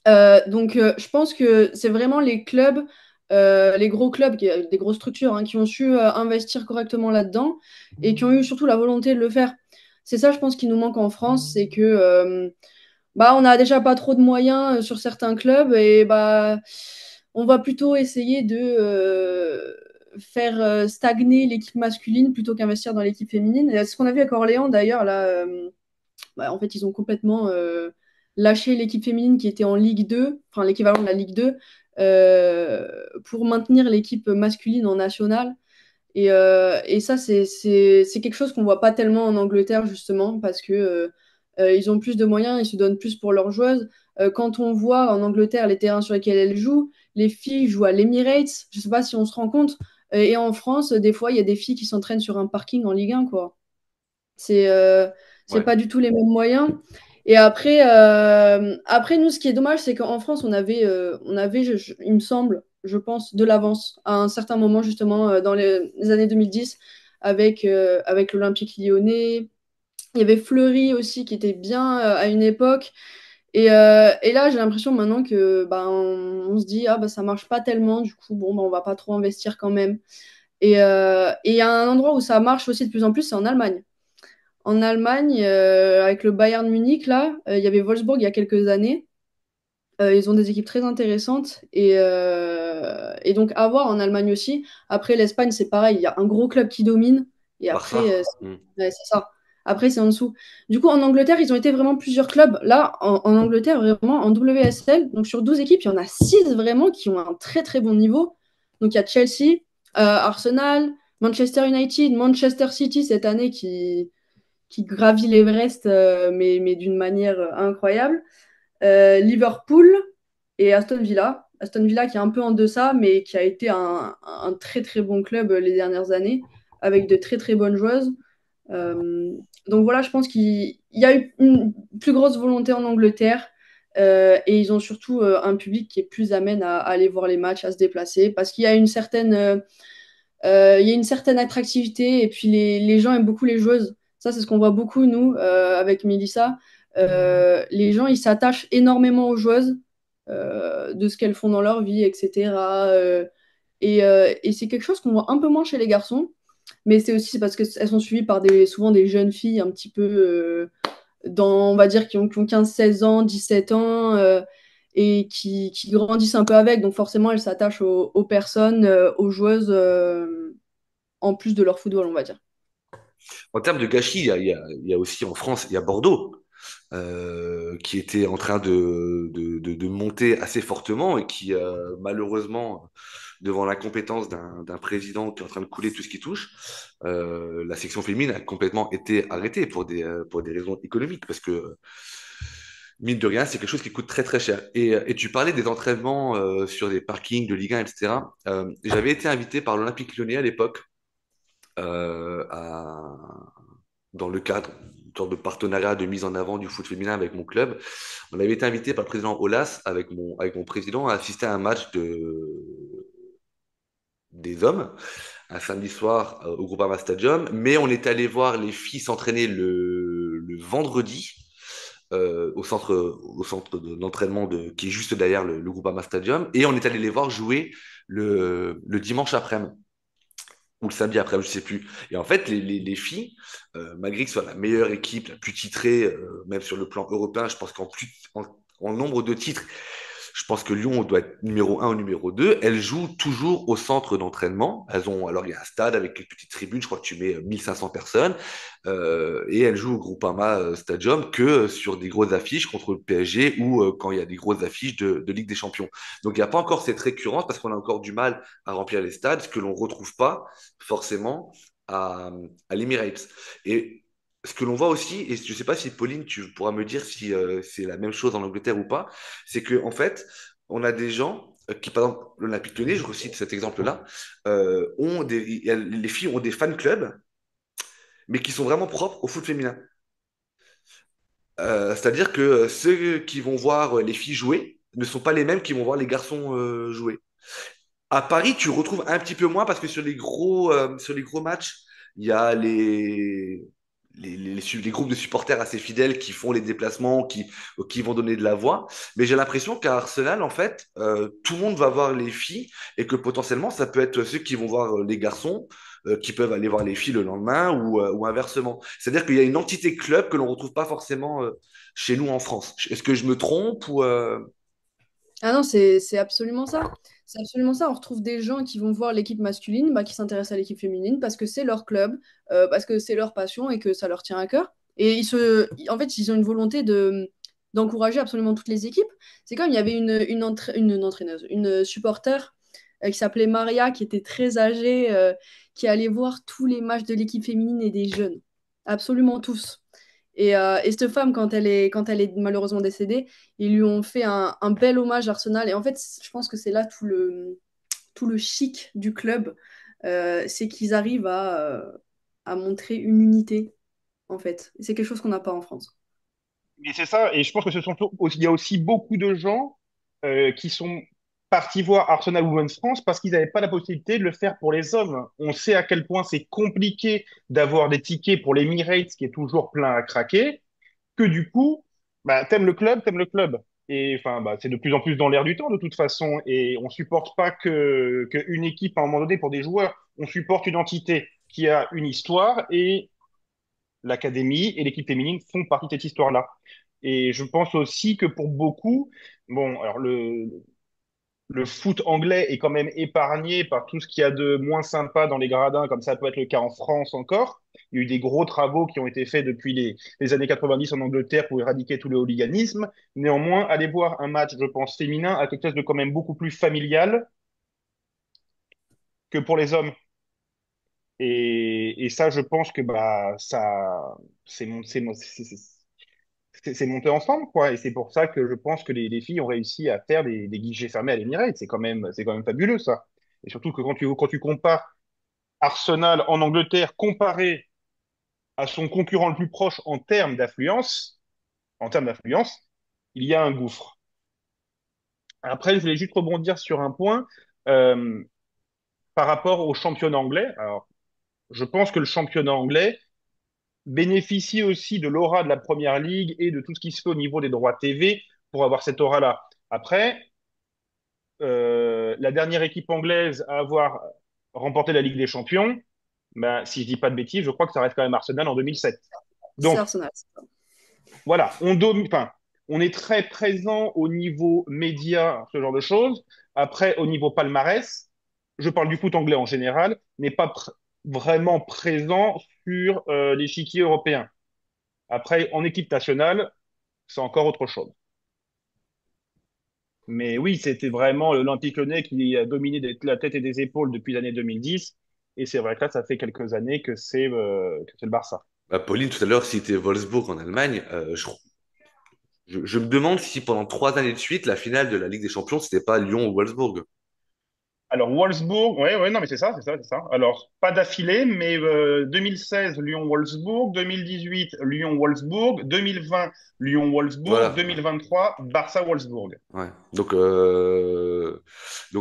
Je pense que c'est vraiment les clubs, les gros clubs, des grosses structures hein, qui ont su investir correctement là-dedans et qui ont eu surtout la volonté de le faire. C'est ça, je pense, qui nous manque en France, c'est que bah, on n'a déjà pas trop de moyens sur certains clubs et bah, on va plutôt essayer de faire stagner l'équipe masculine plutôt qu'investir dans l'équipe féminine. Et c'est ce qu'on a vu avec Orléans d'ailleurs, là, bah, en fait, ils ont complètement lâché l'équipe féminine qui était en Ligue 2, enfin l'équivalent de la Ligue 2, pour maintenir l'équipe masculine en nationale. Et ça, c'est quelque chose qu'on voit pas tellement en Angleterre, justement, parce que ils ont plus de moyens, ils se donnent plus pour leurs joueuses. Quand on voit en Angleterre les terrains sur lesquels elles jouent, les filles jouent à l'Emirates, je sais pas si on se rend compte. Et en France, des fois, il y a des filles qui s'entraînent sur un parking en Ligue 1, quoi. C'est Ouais. pas du tout les mêmes moyens. Et après, nous, ce qui est dommage, c'est qu'en France, on avait il me semble, je pense, de l'avance à un certain moment, justement, dans les années 2010, avec l'Olympique lyonnais. Il y avait Fleury aussi, qui était bien à une époque. Et là, j'ai l'impression maintenant que bah, on se dit, ah, bah, ça marche pas tellement, du coup, bon, bah, on va pas trop investir quand même. Et il y a un endroit où ça marche aussi de plus en plus, c'est en Allemagne. En Allemagne, avec le Bayern Munich, là, il y avait Wolfsburg il y a quelques années. Ils ont des équipes très intéressantes. Et donc, à voir en Allemagne aussi. Après, l'Espagne, c'est pareil. Il y a un gros club qui domine. Et Barça? après, Hmm. ouais, c'est ça. Après, c'est en dessous. Du coup, en Angleterre, ils ont été vraiment plusieurs clubs. Là, en Angleterre, vraiment, en WSL, donc sur 12 équipes, il y en a 6 vraiment qui ont un très, très bon niveau. Donc, il y a Chelsea, Arsenal, Manchester United, Manchester City cette année qui gravit l'Everest, mais d'une manière incroyable. Liverpool et Aston Villa. Aston Villa qui est un peu en deçà, mais qui a été un très très bon club les dernières années, avec de très très bonnes joueuses. Donc voilà, je pense qu'il y a eu une plus grosse volonté en Angleterre. Et ils ont surtout un public qui est plus amène à aller voir les matchs, à se déplacer, parce qu'il y a il y a une certaine attractivité et puis les gens aiment beaucoup les joueuses. Ça, c'est ce qu'on voit beaucoup, nous, avec Melissa. Les gens, ils s'attachent énormément aux joueuses, de ce qu'elles font dans leur vie, etc. Et c'est quelque chose qu'on voit un peu moins chez les garçons, mais c'est aussi parce qu'elles sont suivies par souvent des jeunes filles un petit peu, on va dire, qui ont 15, 16 ans, 17 ans, et qui grandissent un peu avec. Donc forcément, elles s'attachent aux personnes, aux joueuses, en plus de leur football, on va dire. En termes de gâchis, il y a aussi en France, il y a Bordeaux, qui était en train de monter assez fortement et qui, malheureusement, devant l'incompétence d'un président qui est en train de couler tout ce qui touche, la section féminine a complètement été arrêtée pour des raisons économiques, parce que, mine de rien, c'est quelque chose qui coûte très très cher. Et tu parlais des entraînements sur des parkings de Ligue 1, etc. J'avais été invité par l'Olympique Lyonnais à l'époque, euh, à, dans le cadre d'une sorte de partenariat de mise en avant du foot féminin avec mon club. On avait été invité par le président Olas avec mon président à assister à un match des hommes un samedi soir au Groupama Stadium, mais on est allé voir les filles s'entraîner le vendredi au centre d'entraînement qui est juste derrière le Groupama Stadium, et on est allé les voir jouer le dimanche après-midi ou le samedi après, je sais plus. Et en fait, les filles, malgré que ce soit la meilleure équipe, la plus titrée, même sur le plan européen, je pense en nombre de titres, je pense que Lyon doit être numéro un ou numéro 2. Elles jouent toujours au centre d'entraînement. Alors, il y a un stade avec quelques petites tribunes, je crois que tu mets 1500 personnes. Et elles jouent au Groupama Stadium que sur des grosses affiches contre le PSG ou quand il y a des grosses affiches de Ligue des Champions. Donc, il n'y a pas encore cette récurrence parce qu'on a encore du mal à remplir les stades, ce que l'on ne retrouve pas forcément à, à l'Emirates. Et ce que l'on voit aussi, et je ne sais pas si Pauline, tu pourras me dire si c'est la même chose en Angleterre ou pas, c'est que en fait, on a des gens qui, par exemple, l'Olympique Lyonnais, je recite cet exemple-là, les filles ont des fan clubs, mais qui sont vraiment propres au foot féminin. C'est-à-dire que ceux qui vont voir les filles jouer ne sont pas les mêmes qui vont voir les garçons jouer. À Paris, tu retrouves un petit peu moins parce que sur les gros matchs, il y a les groupes de supporters assez fidèles qui font les déplacements, qui vont donner de la voix. Mais j'ai l'impression qu'à Arsenal, en fait, tout le monde va voir les filles et que potentiellement, ça peut être ceux qui vont voir les garçons qui peuvent aller voir les filles le lendemain ou inversement. C'est-à-dire qu'il y a une entité club que l'on ne retrouve pas forcément chez nous en France. Est-ce que je me trompe ou Ah non, c'est absolument ça. C'est absolument ça. On retrouve des gens qui vont voir l'équipe masculine, bah, qui s'intéressent à l'équipe féminine parce que c'est leur club, parce que c'est leur passion et que ça leur tient à cœur. Et en fait, ils ont une volonté d'encourager absolument toutes les équipes. C'est comme il y avait une entraîneuse, une supporter, qui s'appelait Maria, qui était très âgée, qui allait voir tous les matchs de l'équipe féminine et des jeunes. Absolument tous. Et cette femme, quand elle est malheureusement décédée, ils lui ont fait un bel hommage à Arsenal. Et en fait, je pense que c'est là tout le chic du club. C'est qu'ils arrivent à montrer une unité, en fait. Et c'est quelque chose qu'on n'a pas en France. Mais c'est ça, et je pense que il y a aussi beaucoup de gens qui sont partis voir Arsenal Women's France parce qu'ils n'avaient pas la possibilité de le faire pour les hommes. On sait à quel point c'est compliqué d'avoir des tickets pour l'Emirates, qui est toujours plein à craquer, que du coup, bah, t'aimes le club. Et enfin, bah, c'est de plus en plus dans l'air du temps de toute façon, et on supporte pas que une équipe à un moment donné pour des joueurs, on supporte une entité qui a une histoire, et l'académie et l'équipe féminine font partie de cette histoire-là. Et je pense aussi que pour beaucoup, bon, alors le foot anglais est quand même épargné par tout ce qu'il y a de moins sympa dans les gradins, comme ça peut être le cas en France encore. Il y a eu des gros travaux qui ont été faits depuis les années 90 en Angleterre pour éradiquer tout le hooliganisme. Néanmoins, aller voir un match, je pense, féminin a quelque chose de quand même beaucoup plus familial que pour les hommes. Et ça, je pense que bah ça, c'est monté ensemble, quoi. Et c'est pour ça que je pense que les filles ont réussi à faire des guichets fermés à l'Emirates. C'est quand même fabuleux, ça. Et surtout que quand tu compares Arsenal en Angleterre comparé à son concurrent le plus proche en termes d'affluence, Il y a un gouffre. Après, je voulais juste rebondir sur un point euh, par rapport au championnat anglais. Alors, je pense que le championnat anglais bénéficie aussi de l'aura de la Première Ligue et de tout ce qui se fait au niveau des droits TV pour avoir cette aura-là. Après, la dernière équipe anglaise à avoir remporté la Ligue des Champions, ben, si je dis pas de bêtises, je crois que ça reste quand même Arsenal en 2007. C'est Donc, Arsenal. C'est ça. voilà, enfin, on est très présent au niveau média, ce genre de choses. Après, au niveau palmarès, je parle du foot anglais en général, n'est pas vraiment présent sur l'échiquier européen. Après, en équipe nationale, c'est encore autre chose. Mais oui, c'était vraiment l'Olympique Lyonnais qui a dominé la tête et des épaules depuis l'année 2010. Et c'est vrai que là, ça fait quelques années que c'est le Barça. Bah, Pauline, tout à l'heure, cité Wolfsburg en Allemagne. Je me demande si pendant 3 années de suite, la finale de la Ligue des Champions, c'était pas Lyon ou Wolfsburg. Alors, Wolfsburg, ouais, ouais, non, mais c'est ça, c'est ça, c'est ça. Alors, pas d'affilée, mais 2016, Lyon-Wolfsburg, 2018, Lyon-Wolfsburg, 2020, Lyon-Wolfsburg, Voilà. 2023, Barça-Wolfsburg. Ouais. Donc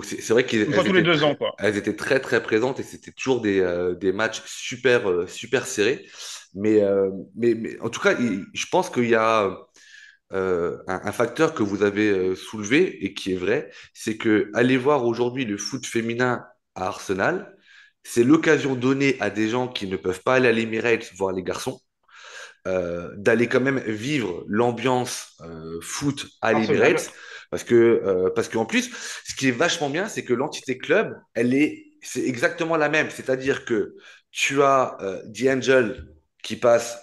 c'est vrai Une fois qu'elles tous les étaient 2 ans, quoi. elles étaient très très présentes et c'était toujours des matchs super super serrés. Mais en tout cas, je pense qu'il y a un facteur que vous avez soulevé et qui est vrai, c'est que aller voir aujourd'hui le foot féminin à Arsenal, c'est l'occasion donnée à des gens qui ne peuvent pas aller à l'Emirates voir les garçons d'aller quand même vivre l'ambiance foot à Arsenal. l'Emirates parce qu'en plus ce qui est vachement bien c'est que l'entité club c'est exactement la même, c'est-à-dire que tu as D'Angel qui passe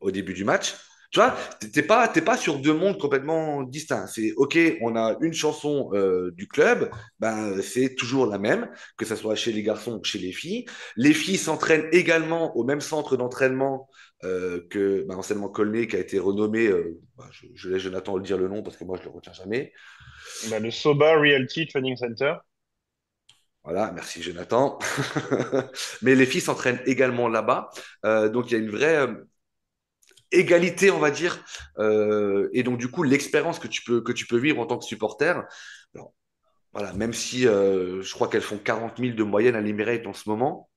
au début du match. Tu vois, t'es pas sur deux mondes complètement distincts. C'est OK, on a une chanson du club, ben c'est toujours la même, que ce soit chez les garçons ou chez les filles. Les filles s'entraînent également au même centre d'entraînement que bah, anciennement Colnay, qui a été renommé, bah, je laisse Jonathan le dire le nom parce que moi je le retiens jamais. Bah, le Soba Realty Training Center. Voilà, merci Jonathan. Mais les filles s'entraînent également là-bas. Donc il y a une vraie égalité, on va dire. Et donc du coup, l'expérience que tu peux vivre en tant que supporter, alors, voilà, même si je crois qu'elles font 40 000 de moyenne à l'Emirates en ce moment,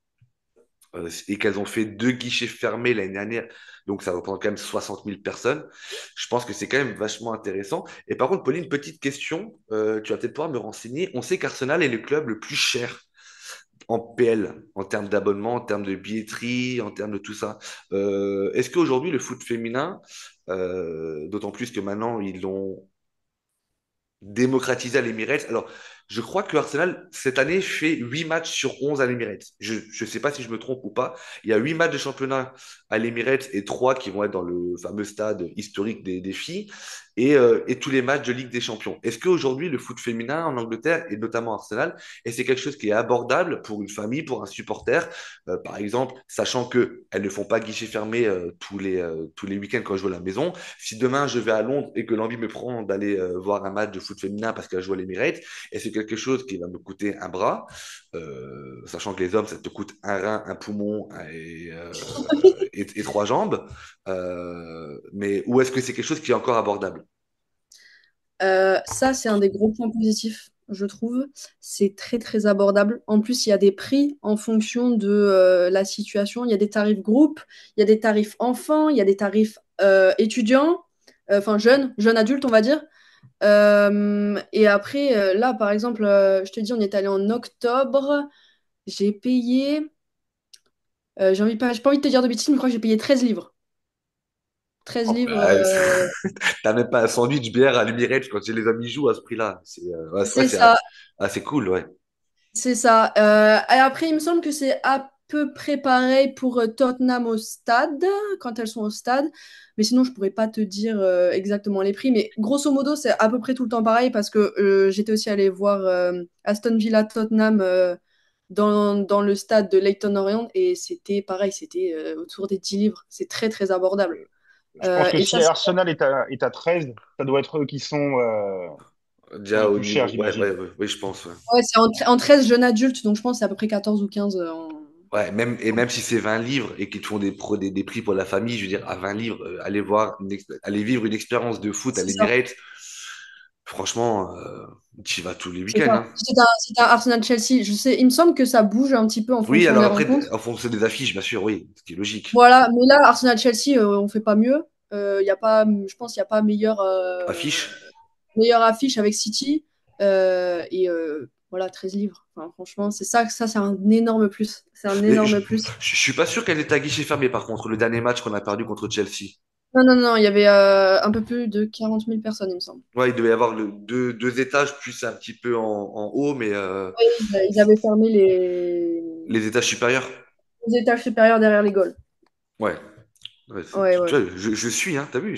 et qu'elles ont fait 2 guichets fermés l'année dernière, donc ça représente quand même 60 000 personnes. Je pense que c'est quand même vachement intéressant. Et par contre, Pauline, petite question, tu vas peut-être pouvoir me renseigner. On sait qu'Arsenal est le club le plus cher en PL, en termes d'abonnement, en termes de billetterie, en termes de tout ça. Est-ce qu'aujourd'hui, le foot féminin, d'autant plus que maintenant ils l'ont démocratisé à l'Emirates. Alors, je crois que Arsenal, cette année, fait 8 matchs sur 11 à l'Emirates. Je ne sais pas si je me trompe ou pas. Il y a 8 matchs de championnat à l'Emirates et 3 qui vont être dans le fameux stade historique des filles et tous les matchs de Ligue des Champions. Est-ce qu'aujourd'hui, le foot féminin en Angleterre et notamment Arsenal, et c'est quelque chose qui est abordable pour une famille, pour un supporter, par exemple, sachant que elles ne font pas guichet fermé tous les week-ends quand je joue à la maison. Si demain je vais à Londres et que l'envie me prend d'aller voir un match de foot féminin parce qu'elle joue à l'Emirates, et c'est quelque chose qui va me coûter un bras, sachant que les hommes, ça te coûte un rein, un poumon et 3 jambes. Mais où est-ce que c'est quelque chose qui est encore abordable? Ça, c'est un des gros points positifs, je trouve. C'est très, très abordable. En plus, il y a des prix en fonction de la situation. Il y a des tarifs groupes, il y a des tarifs enfants, il y a des tarifs étudiants, enfin jeunes adultes, on va dire. Et après, là, par exemple, je te dis, on est allé en octobre. J'ai payé, j'ai pas envie de te dire de bêtises, mais je crois que j'ai payé 13 livres. 13 livres, Bah, t'as même pas un sandwich bière à l'Emirates quand les amis jouent à ce prix-là. Ouais, c'est vrai c'est que c'est ça. assez cool, ouais. C'est ça. Et après, il me semble que c'est à peu près pareil pour Tottenham au stade, quand elles sont au stade. Mais sinon, je pourrais pas te dire exactement les prix. Mais grosso modo, c'est à peu près tout le temps pareil parce que j'étais aussi allée voir Aston Villa Tottenham dans le stade de Leyton Orient et c'était pareil, c'était autour des 10 livres. C'est très, très abordable. Je pense que Et ça, si Arsenal est à 13, ça doit être eux qui sont Déjà les au plus chers, niveau. Ouais, j'imagine. oui, je pense. Ouais. ouais, c'est en 13 jeunes adultes, donc je pense que c'est à peu près 14 ou 15 en. Ouais, même si c'est 20 livres et qu'ils te font des prix pour la famille, je veux dire, à 20 livres, aller vivre une expérience de foot à C'est ça. l'Emirates, franchement, tu y vas tous les C'est week-ends, ça. hein. C'était un Arsenal-Chelsea. Je sais, il me semble que ça bouge un petit peu en Oui, fonction alors des après, rencontres. en fonction des affiches, bien sûr, oui, ce qui est logique. Voilà, mais là, Arsenal-Chelsea, on fait pas mieux. Y a pas, je pense qu'il n'y a pas Affiche. meilleure affiche avec City. Voilà, 13 livres. Enfin, franchement, ça c'est un énorme plus. C'est un Mais énorme plus. je suis pas sûr qu'elle était à guichet fermé, par contre, le dernier match qu'on a perdu contre Chelsea. Non, non, non, il y avait un peu plus de 40 000 personnes, il me semble. Ouais, il devait y avoir deux étages, plus un petit peu en haut, mais Oui, ils avaient fermé les étages supérieurs. les étages supérieurs derrière les goals. Ouais. Ouais, Ouais, tu ouais. vois, je suis, hein, t'as vu?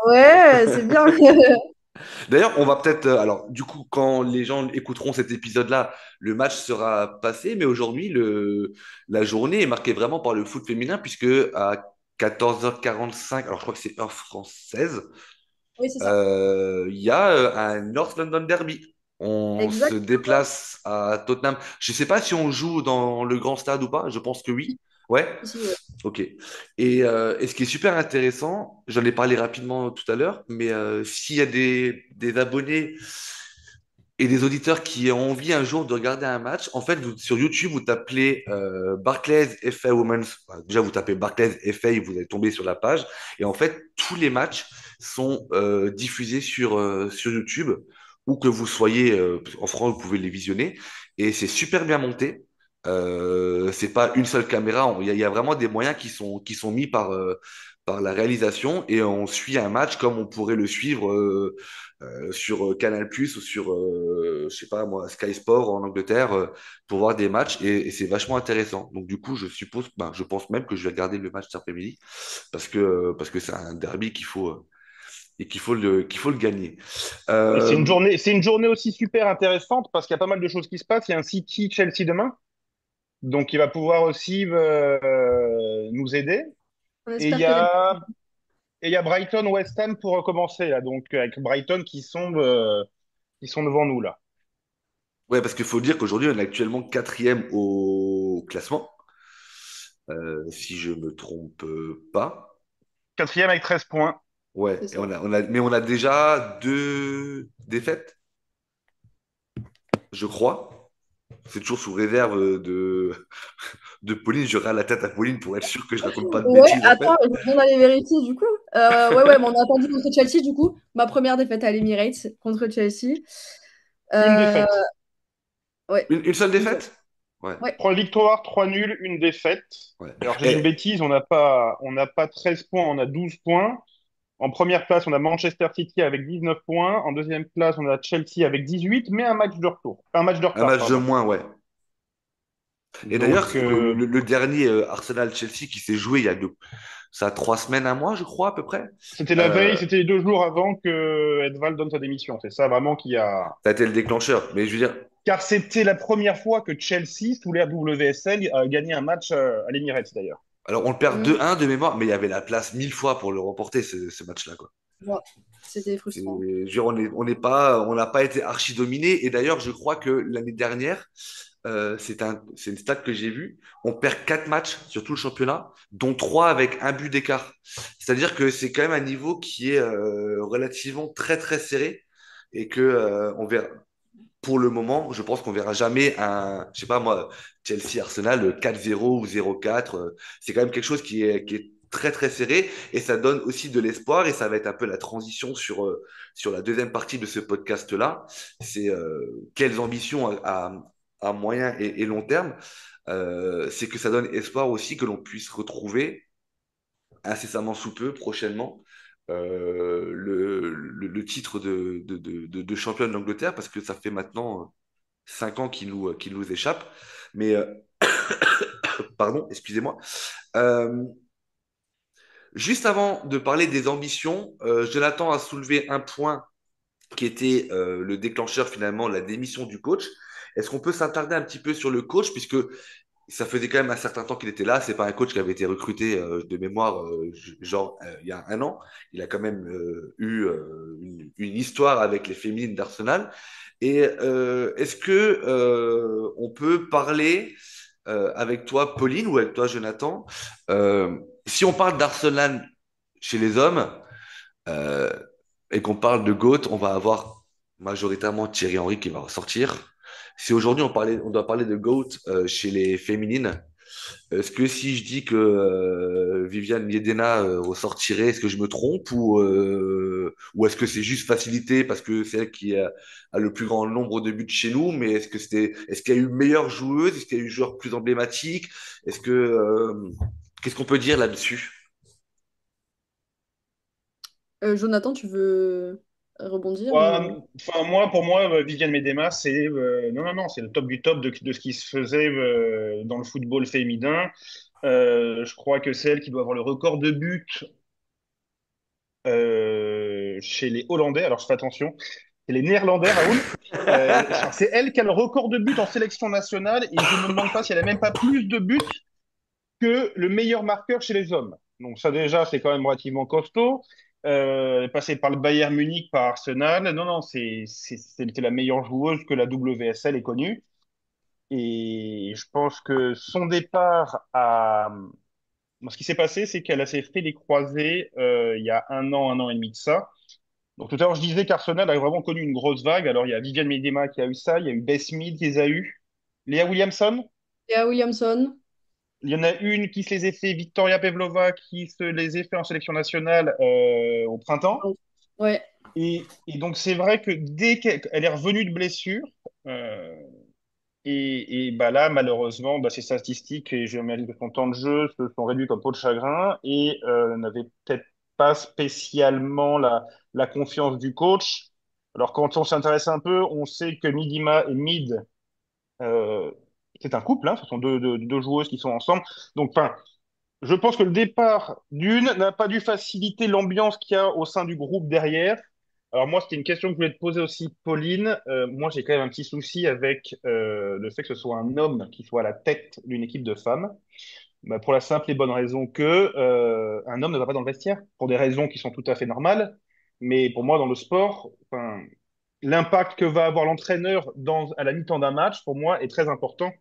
Ouais, c'est bien. D'ailleurs, on va peut-être. Alors, du coup, quand les gens écouteront cet épisode-là, le match sera passé, mais aujourd'hui, la journée est marquée vraiment par le foot féminin, puisque à 14h45, alors je crois que c'est heure française, Oui, c'est ça. il y a un North London Derby. On se Exactement. déplace à Tottenham. Je ne sais pas si on joue dans le grand stade ou pas, je pense que oui. Ouais, Ici, ouais. ok. Et ce qui est super intéressant, j'en ai parlé rapidement tout à l'heure, mais s'il y a des abonnés et des auditeurs qui ont envie un jour de regarder un match, en fait, sur YouTube, vous tapez Barclays FA Women's. Enfin, déjà, vous tapez Barclays FA et vous allez tomber sur la page. Et en fait, tous les matchs sont diffusés sur YouTube, où que vous soyez en France, vous pouvez les visionner. Et c'est super bien monté. C'est pas une seule caméra. Il y a vraiment des moyens qui sont mis par la réalisation et on suit un match comme on pourrait le suivre sur Canal+ ou sur, je sais pas moi, Sky Sport en Angleterre pour voir des matchs et c'est vachement intéressant. Donc du coup, je pense même que je vais regarder le match cet après-midi parce que c'est un derby et qu'il faut le gagner. Et Euh, c'est une journée aussi super intéressante parce qu'il y a pas mal de choses qui se passent. Il y a un City-Chelsea demain, donc il va pouvoir aussi nous aider. On Et il espère y que les... a, et il y a Brighton-West Ham pour recommencer, là, donc avec Brighton qui sont devant nous, là. ouais, parce qu'il faut dire qu'aujourd'hui, on est actuellement quatrième au classement, si je me trompe pas. Quatrième avec 13 points. Ouais, C'est et ça. mais on a déjà deux défaites, je crois. C'est toujours sous réserve de Pauline. Je râle la tête à Pauline pour être sûr que je raconte pas de Ouais, bêtises, en fait. attends, je viens d'aller vérifier du coup. Ouais, mais on a attendu contre Chelsea du coup. Ma première défaite à l'Emirates contre Chelsea. Une Euh, défaite. ouais. Une seule Une seule. défaite? Ouais. Ouais, 3 victoires, 3 nuls, une défaite. Ouais. Alors j'ai dit une Et, bêtise, on n'a pas 13 points, on a 12 points. En première place, on a Manchester City avec 19 points. En deuxième place, on a Chelsea avec 18, mais un match de retour. Un match de un retard, match de pardon. moins, ouais. Et d'ailleurs, Donc, le dernier Arsenal-Chelsea qui s'est joué il y a ça a 3 semaines, un mois, je crois, à peu près. c'était la veille, Euh, c'était les 2 jours avant que Edval donne sa démission. C'est ça vraiment qui a... Ça a été le déclencheur. Mais je veux dire, Car c'était la première fois que Chelsea, sous l'ère WSL, a gagné un match à l'Emirates d'ailleurs. alors on le perd Mhm. 2-1 de mémoire, mais il y avait la place 1000 fois pour le remporter, ce match-là, quoi. Ouais. C'était frustrant. Je veux dire, on n'a pas été archi dominé. Et d'ailleurs, je crois que l'année dernière, c'est une stat que j'ai vue. On perd 4 matchs sur tout le championnat, dont 3 avec un but d'écart. C'est-à-dire que c'est quand même un niveau qui est relativement très très serré et que on verra. Pour le moment, je pense qu'on verra jamais je sais pas moi, Chelsea-Arsenal 4-0 ou 0-4. C'est quand même quelque chose qui est très très serré et ça donne aussi de l'espoir et ça va être un peu la transition sur la deuxième partie de ce podcast-là. C'est quelles ambitions à moyen et long terme. C'est que ça donne espoir aussi que l'on puisse retrouver incessamment sous peu, prochainement, le titre de champion d'Angleterre parce que ça fait maintenant 5 ans qui nous échappe. Mais, pardon, excusez-moi. Euh, Juste avant de parler des ambitions, Jonathan a soulevé un point qui était le déclencheur finalement, la démission du coach. Est-ce qu'on peut s'attarder un petit peu sur le coach, puisque ça faisait quand même un certain temps qu'il était là. C'est pas un coach qui avait été recruté de mémoire, genre il y a un an. Il a quand même eu une histoire avec les féminines d'Arsenal. Et est-ce que on peut parler avec toi, Pauline, ou avec toi, Jonathan. Si on parle d'Arsenal chez les hommes euh, et qu'on parle de GOAT, on va avoir majoritairement Thierry Henry qui va ressortir. Si aujourd'hui on doit parler de GOAT chez les féminines, est-ce que si je dis que Viviane Miedema ressortirait, est-ce que je me trompe ou est-ce que c'est juste facilité parce que c'est elle qui a le plus grand nombre de buts chez nous, mais est-ce qu'il y a eu meilleure joueuse, est-ce qu'il y a eu joueur plus emblématique, qu'est-ce qu'on peut dire là-dessus? Jonathan, tu veux rebondir Ouais, ou... enfin, moi, pour moi, Viviane Miedema, c'est non, non, non, c'est le top du top de ce qui se faisait dans le football féminin. Je crois que c'est elle qui doit avoir le record de buts chez les Hollandais. Alors, je fais attention, c'est les Néerlandais, Raoul. Enfin, c'est elle qui a le record de buts en sélection nationale et je me demande pas si elle a même pas plus de buts que le meilleur marqueur chez les hommes. Donc ça déjà, c'est quand même relativement costaud. Passer par le Bayern Munich, par Arsenal, non, non, c'était la meilleure joueuse que la WSL ait connue. Et je pense que son départ a... Bon, ce qui s'est passé, c'est qu'elle s'est fait les croisés il y a un an et demi de ça. Donc tout à l'heure, je disais qu'Arsenal a vraiment connu une grosse vague. Alors il y a Viviane Miedema qui a eu ça, il y a eu Beth Mead qui les a eu, Léa Williamson. Théa Williamson? Il y en a une qui se les a fait, Victoria Pavlova, qui se les a fait en sélection nationale au printemps. Ouais. Et donc, c'est vrai que dès qu'elle est revenue de blessure, euh, et bah là, malheureusement, bah, ses statistiques et géométrie de son temps de jeu se sont réduits comme peau de chagrin et n'avait peut-être pas spécialement la confiance du coach. Alors, quand on s'intéresse un peu, on sait que Midima et Mid, euh, c'est un couple, hein, ce sont deux joueuses qui sont ensemble. Donc, enfin, je pense que le départ d'une n'a pas dû faciliter l'ambiance qu'il y a au sein du groupe derrière. Alors moi, c'était une question que je voulais te poser aussi, Pauline. Moi, j'ai quand même un petit souci avec le fait que ce soit un homme qui soit à la tête d'une équipe de femmes. Bah, pour la simple et bonne raison que un homme ne va pas dans le vestiaire, pour des raisons qui sont tout à fait normales. Mais pour moi, dans le sport, enfin, l'impact que va avoir l'entraîneur à la mi-temps d'un match, pour moi, est très important.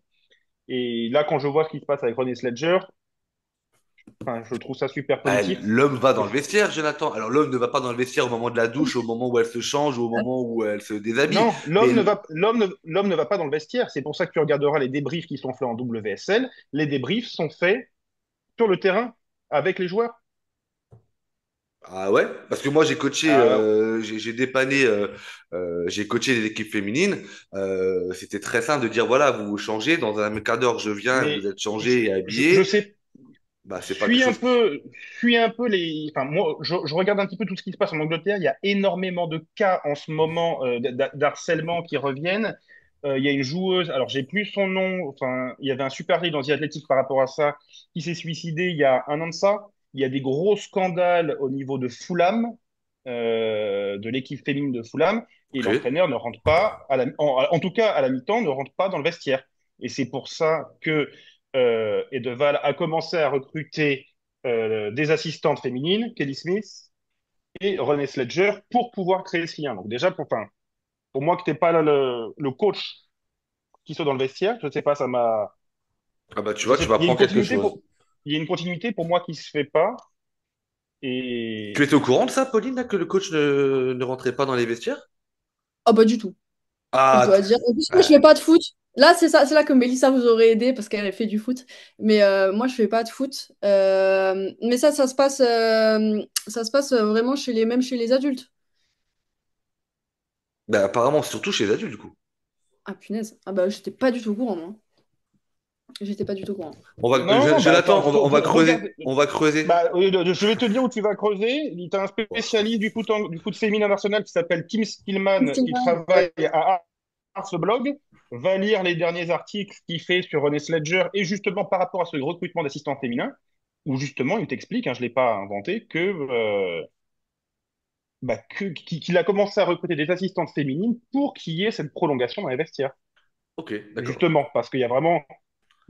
Et là, quand je vois ce qui se passe avec Ronnie Sledger, enfin, je trouve ça super Ah, positif. l'homme va dans Et le vestiaire, Jonathan. Alors l'homme ne va pas dans le vestiaire au moment de la douche, au moment où elle se change ou au moment où elle se déshabille. non, Mais l'homme ne va pas dans le vestiaire. C'est pour ça que tu regarderas les débriefs qui sont faits en WSL. Les débriefs sont faits sur le terrain avec les joueurs. ah ouais, parce que moi j'ai coaché, Ah, j'ai dépanné, j'ai coaché les équipes féminines. C'était très simple de dire voilà, vous vous changez dans un quart d'heure, je viens, vous mais êtes changé et je habillé. sais, Bah c'est pas quelque chose. suis un peu les. Enfin, moi, je regarde un petit peu tout ce qui se passe en Angleterre. Il y a énormément de cas en ce moment d'harcèlement qui reviennent. Il y a une joueuse, alors j'ai plus son nom. Enfin, il y avait un super livre dans The Athletic par rapport à ça, qui s'est suicidé il y a un an de ça. Il y a des gros scandales au niveau de Fulham, de l'équipe féminine de Fulham, et Ok. l'entraîneur ne rentre pas, en tout cas à la mi-temps, ne rentre pas dans le vestiaire. Et c'est pour ça que Edeval a commencé à recruter des assistantes féminines, Kelly Smith et Renée Sledger, pour pouvoir créer ce lien. Donc déjà, enfin, pour moi que t'es pas là, le coach qui soit dans le vestiaire, je sais pas, ça m'a, Ah bah tu je vois, sais tu pas, m'apprends quelque chose. il y a une continuité pour moi qui se fait pas. Tu Et étais au courant de ça, Pauline, là, que le coach ne rentrait pas dans les vestiaires? Oh, pas du tout. Je Ah, dois dire. En plus, moi, je ah, fais pas de foot. Là, c'est ça, c'est là que Mélissa vous aurait aidé parce qu'elle a fait du foot. Mais moi, je fais pas de foot. Mais ça se passe vraiment même chez les adultes. bah, apparemment, surtout chez les adultes, du coup. Ah, punaise. Ah bah, j'étais pas du tout au courant, moi. J'étais pas du tout au courant. non, bah Jonathan, enfin, on va creuser. regarde. On va creuser. Bah, je vais te dire où tu vas creuser. Tu as un spécialiste du foot féminin national qui s'appelle Tim Stillman, qui travaille à Ars Blog. Va lire les derniers articles qu'il fait sur René Sledger et justement par rapport à ce recrutement d'assistants féminins, où justement il t'explique, hein, je ne l'ai pas inventé, qu'il a commencé à recruter des assistantes féminines pour qu'il y ait cette prolongation dans les vestiaires. Ok, d'accord. Justement, parce qu'il y a vraiment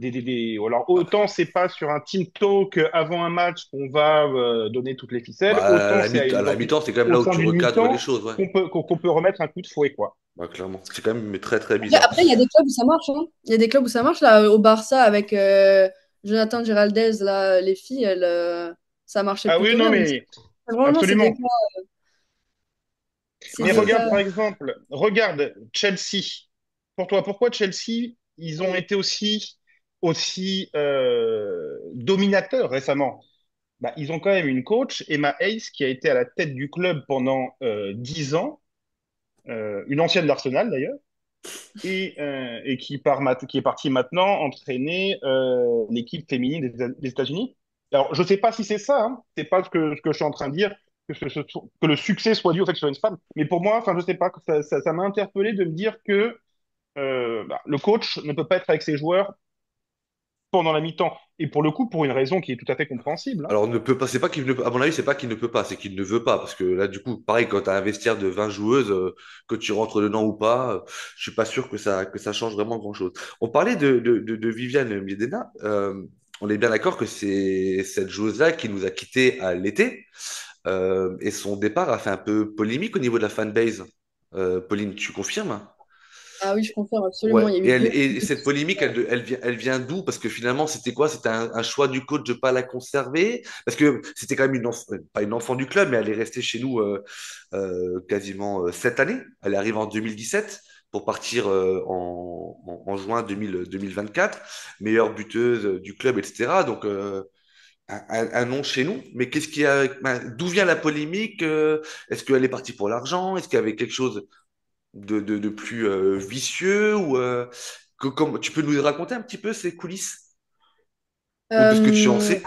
alors, autant c'est pas sur un team talk avant un match qu'on va donner toutes les ficelles, Bah, autant c'est à la mi-temps, c'est quand même au là où sein tu d'une recadres les mi-temps choses, ouais. qu'on peut remettre un coup de fouet, quoi. Bah, clairement. C'est quand même très très Après, bizarre. après, il y a des clubs où ça marche, hein. Il y a des clubs où ça marche, là, au Barça, avec Jonathan Giraldez, là, les filles, ça marchait Ah oui, plutôt non, bien. Donc, mais vraiment, absolument. c'est Mais des regarde, cas. par exemple, regarde Chelsea. Pour toi, pourquoi Chelsea, ils ont Oui. été aussi dominateurs récemment? Bah, ils ont quand même une coach, Emma Hayes, qui a été à la tête du club pendant 10 ans, une ancienne d'Arsenal d'ailleurs, et qui est partie maintenant entraîner l'équipe féminine des États-Unis. Alors, je ne sais pas si c'est ça, hein, c'est pas ce que je suis en train de dire, que le succès soit dû au fait que ce soit une femme, mais pour moi, enfin, je sais pas, ça m'a interpellé de me dire que bah, le coach ne peut pas être avec ses joueurs pendant la mi-temps, et pour le coup, pour une raison qui est tout à fait compréhensible, hein. Alors, ne peut pas, c'est pas qu'il ne peut, à mon avis, c'est pas qu'il ne peut pas, c'est qu'il ne veut pas. Parce que là, du coup, pareil, quand tu as un vestiaire de 20 joueuses, que tu rentres dedans ou pas, je suis pas sûr que ça change vraiment grand-chose. On parlait de Viviane Miedema. On est bien d'accord que c'est cette joueuse-là qui nous a quittés à l'été. Et son départ a fait un peu polémique au niveau de la fanbase. Pauline, tu confirmes? Ah oui, je confirme absolument. Ouais, Il y a et, eu beaucoup et cette polémique, elle vient d'où? Parce que finalement, c'était quoi? C'était un choix du coach de pas la conserver? Parce que c'était quand même pas une enfant du club, mais elle est restée chez nous quasiment 7 années. Elle arrive en 2017 pour partir en juin 2024, meilleure buteuse du club, etc. Donc, un nom chez nous. Mais qu'est-ce qu'il y a, ben, d'où vient la polémique? Est-ce qu'elle est partie pour l'argent? Est-ce qu'il y avait quelque chose de plus vicieux ou tu peux nous raconter un petit peu ces coulisses ou de ce que tu en Euh, sais?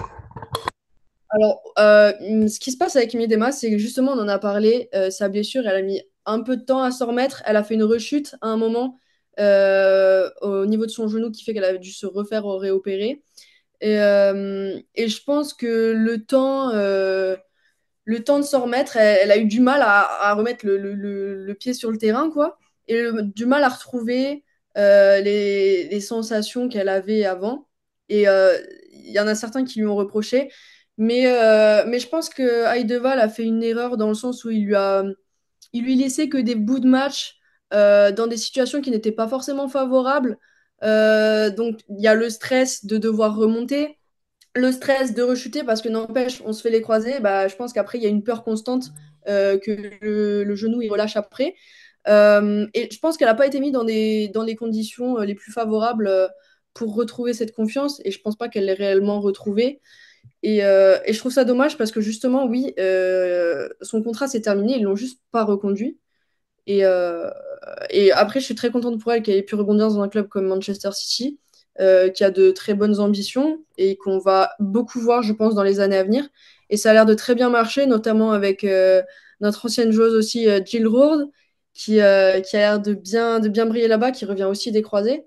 alors, ce qui se passe avec Miedema, c'est que justement, on en a parlé, sa blessure, elle a mis un peu de temps à s'en remettre. Elle a fait une rechute à un moment au niveau de son genou qui fait qu'elle a dû se refaire réopérer. Et je pense que le temps de s'en remettre, elle a eu du mal à remettre le pied sur le terrain, quoi. Et du mal à retrouver les sensations qu'elle avait avant. Et il y en a certains qui lui ont reproché. Mais je pense que Heideval a fait une erreur dans le sens où il lui laissait que des bouts de match dans des situations qui n'étaient pas forcément favorables. Donc il y a le stress de devoir remonter, le stress de rechuter parce que n'empêche, on se fait les croisés. Bah, je pense qu'après, il y a une peur constante que le genou il relâche après. Et je pense qu'elle n'a pas été mise dans les conditions les plus favorables pour retrouver cette confiance. Et je pense pas qu'elle l'ait réellement retrouvée. Et je trouve ça dommage parce que justement, oui, son contrat s'est terminé. Ils l'ont juste pas reconduit. Et, euh, et après, je suis très contente pour elle qu'elle ait pu rebondir dans un club comme Manchester City, qui a de très bonnes ambitions et qu'on va beaucoup voir, je pense, dans les années à venir. Et ça a l'air de très bien marcher, notamment avec notre ancienne joueuse aussi, Jill Roord, qui a l'air de bien briller là-bas, qui revient aussi des croisés.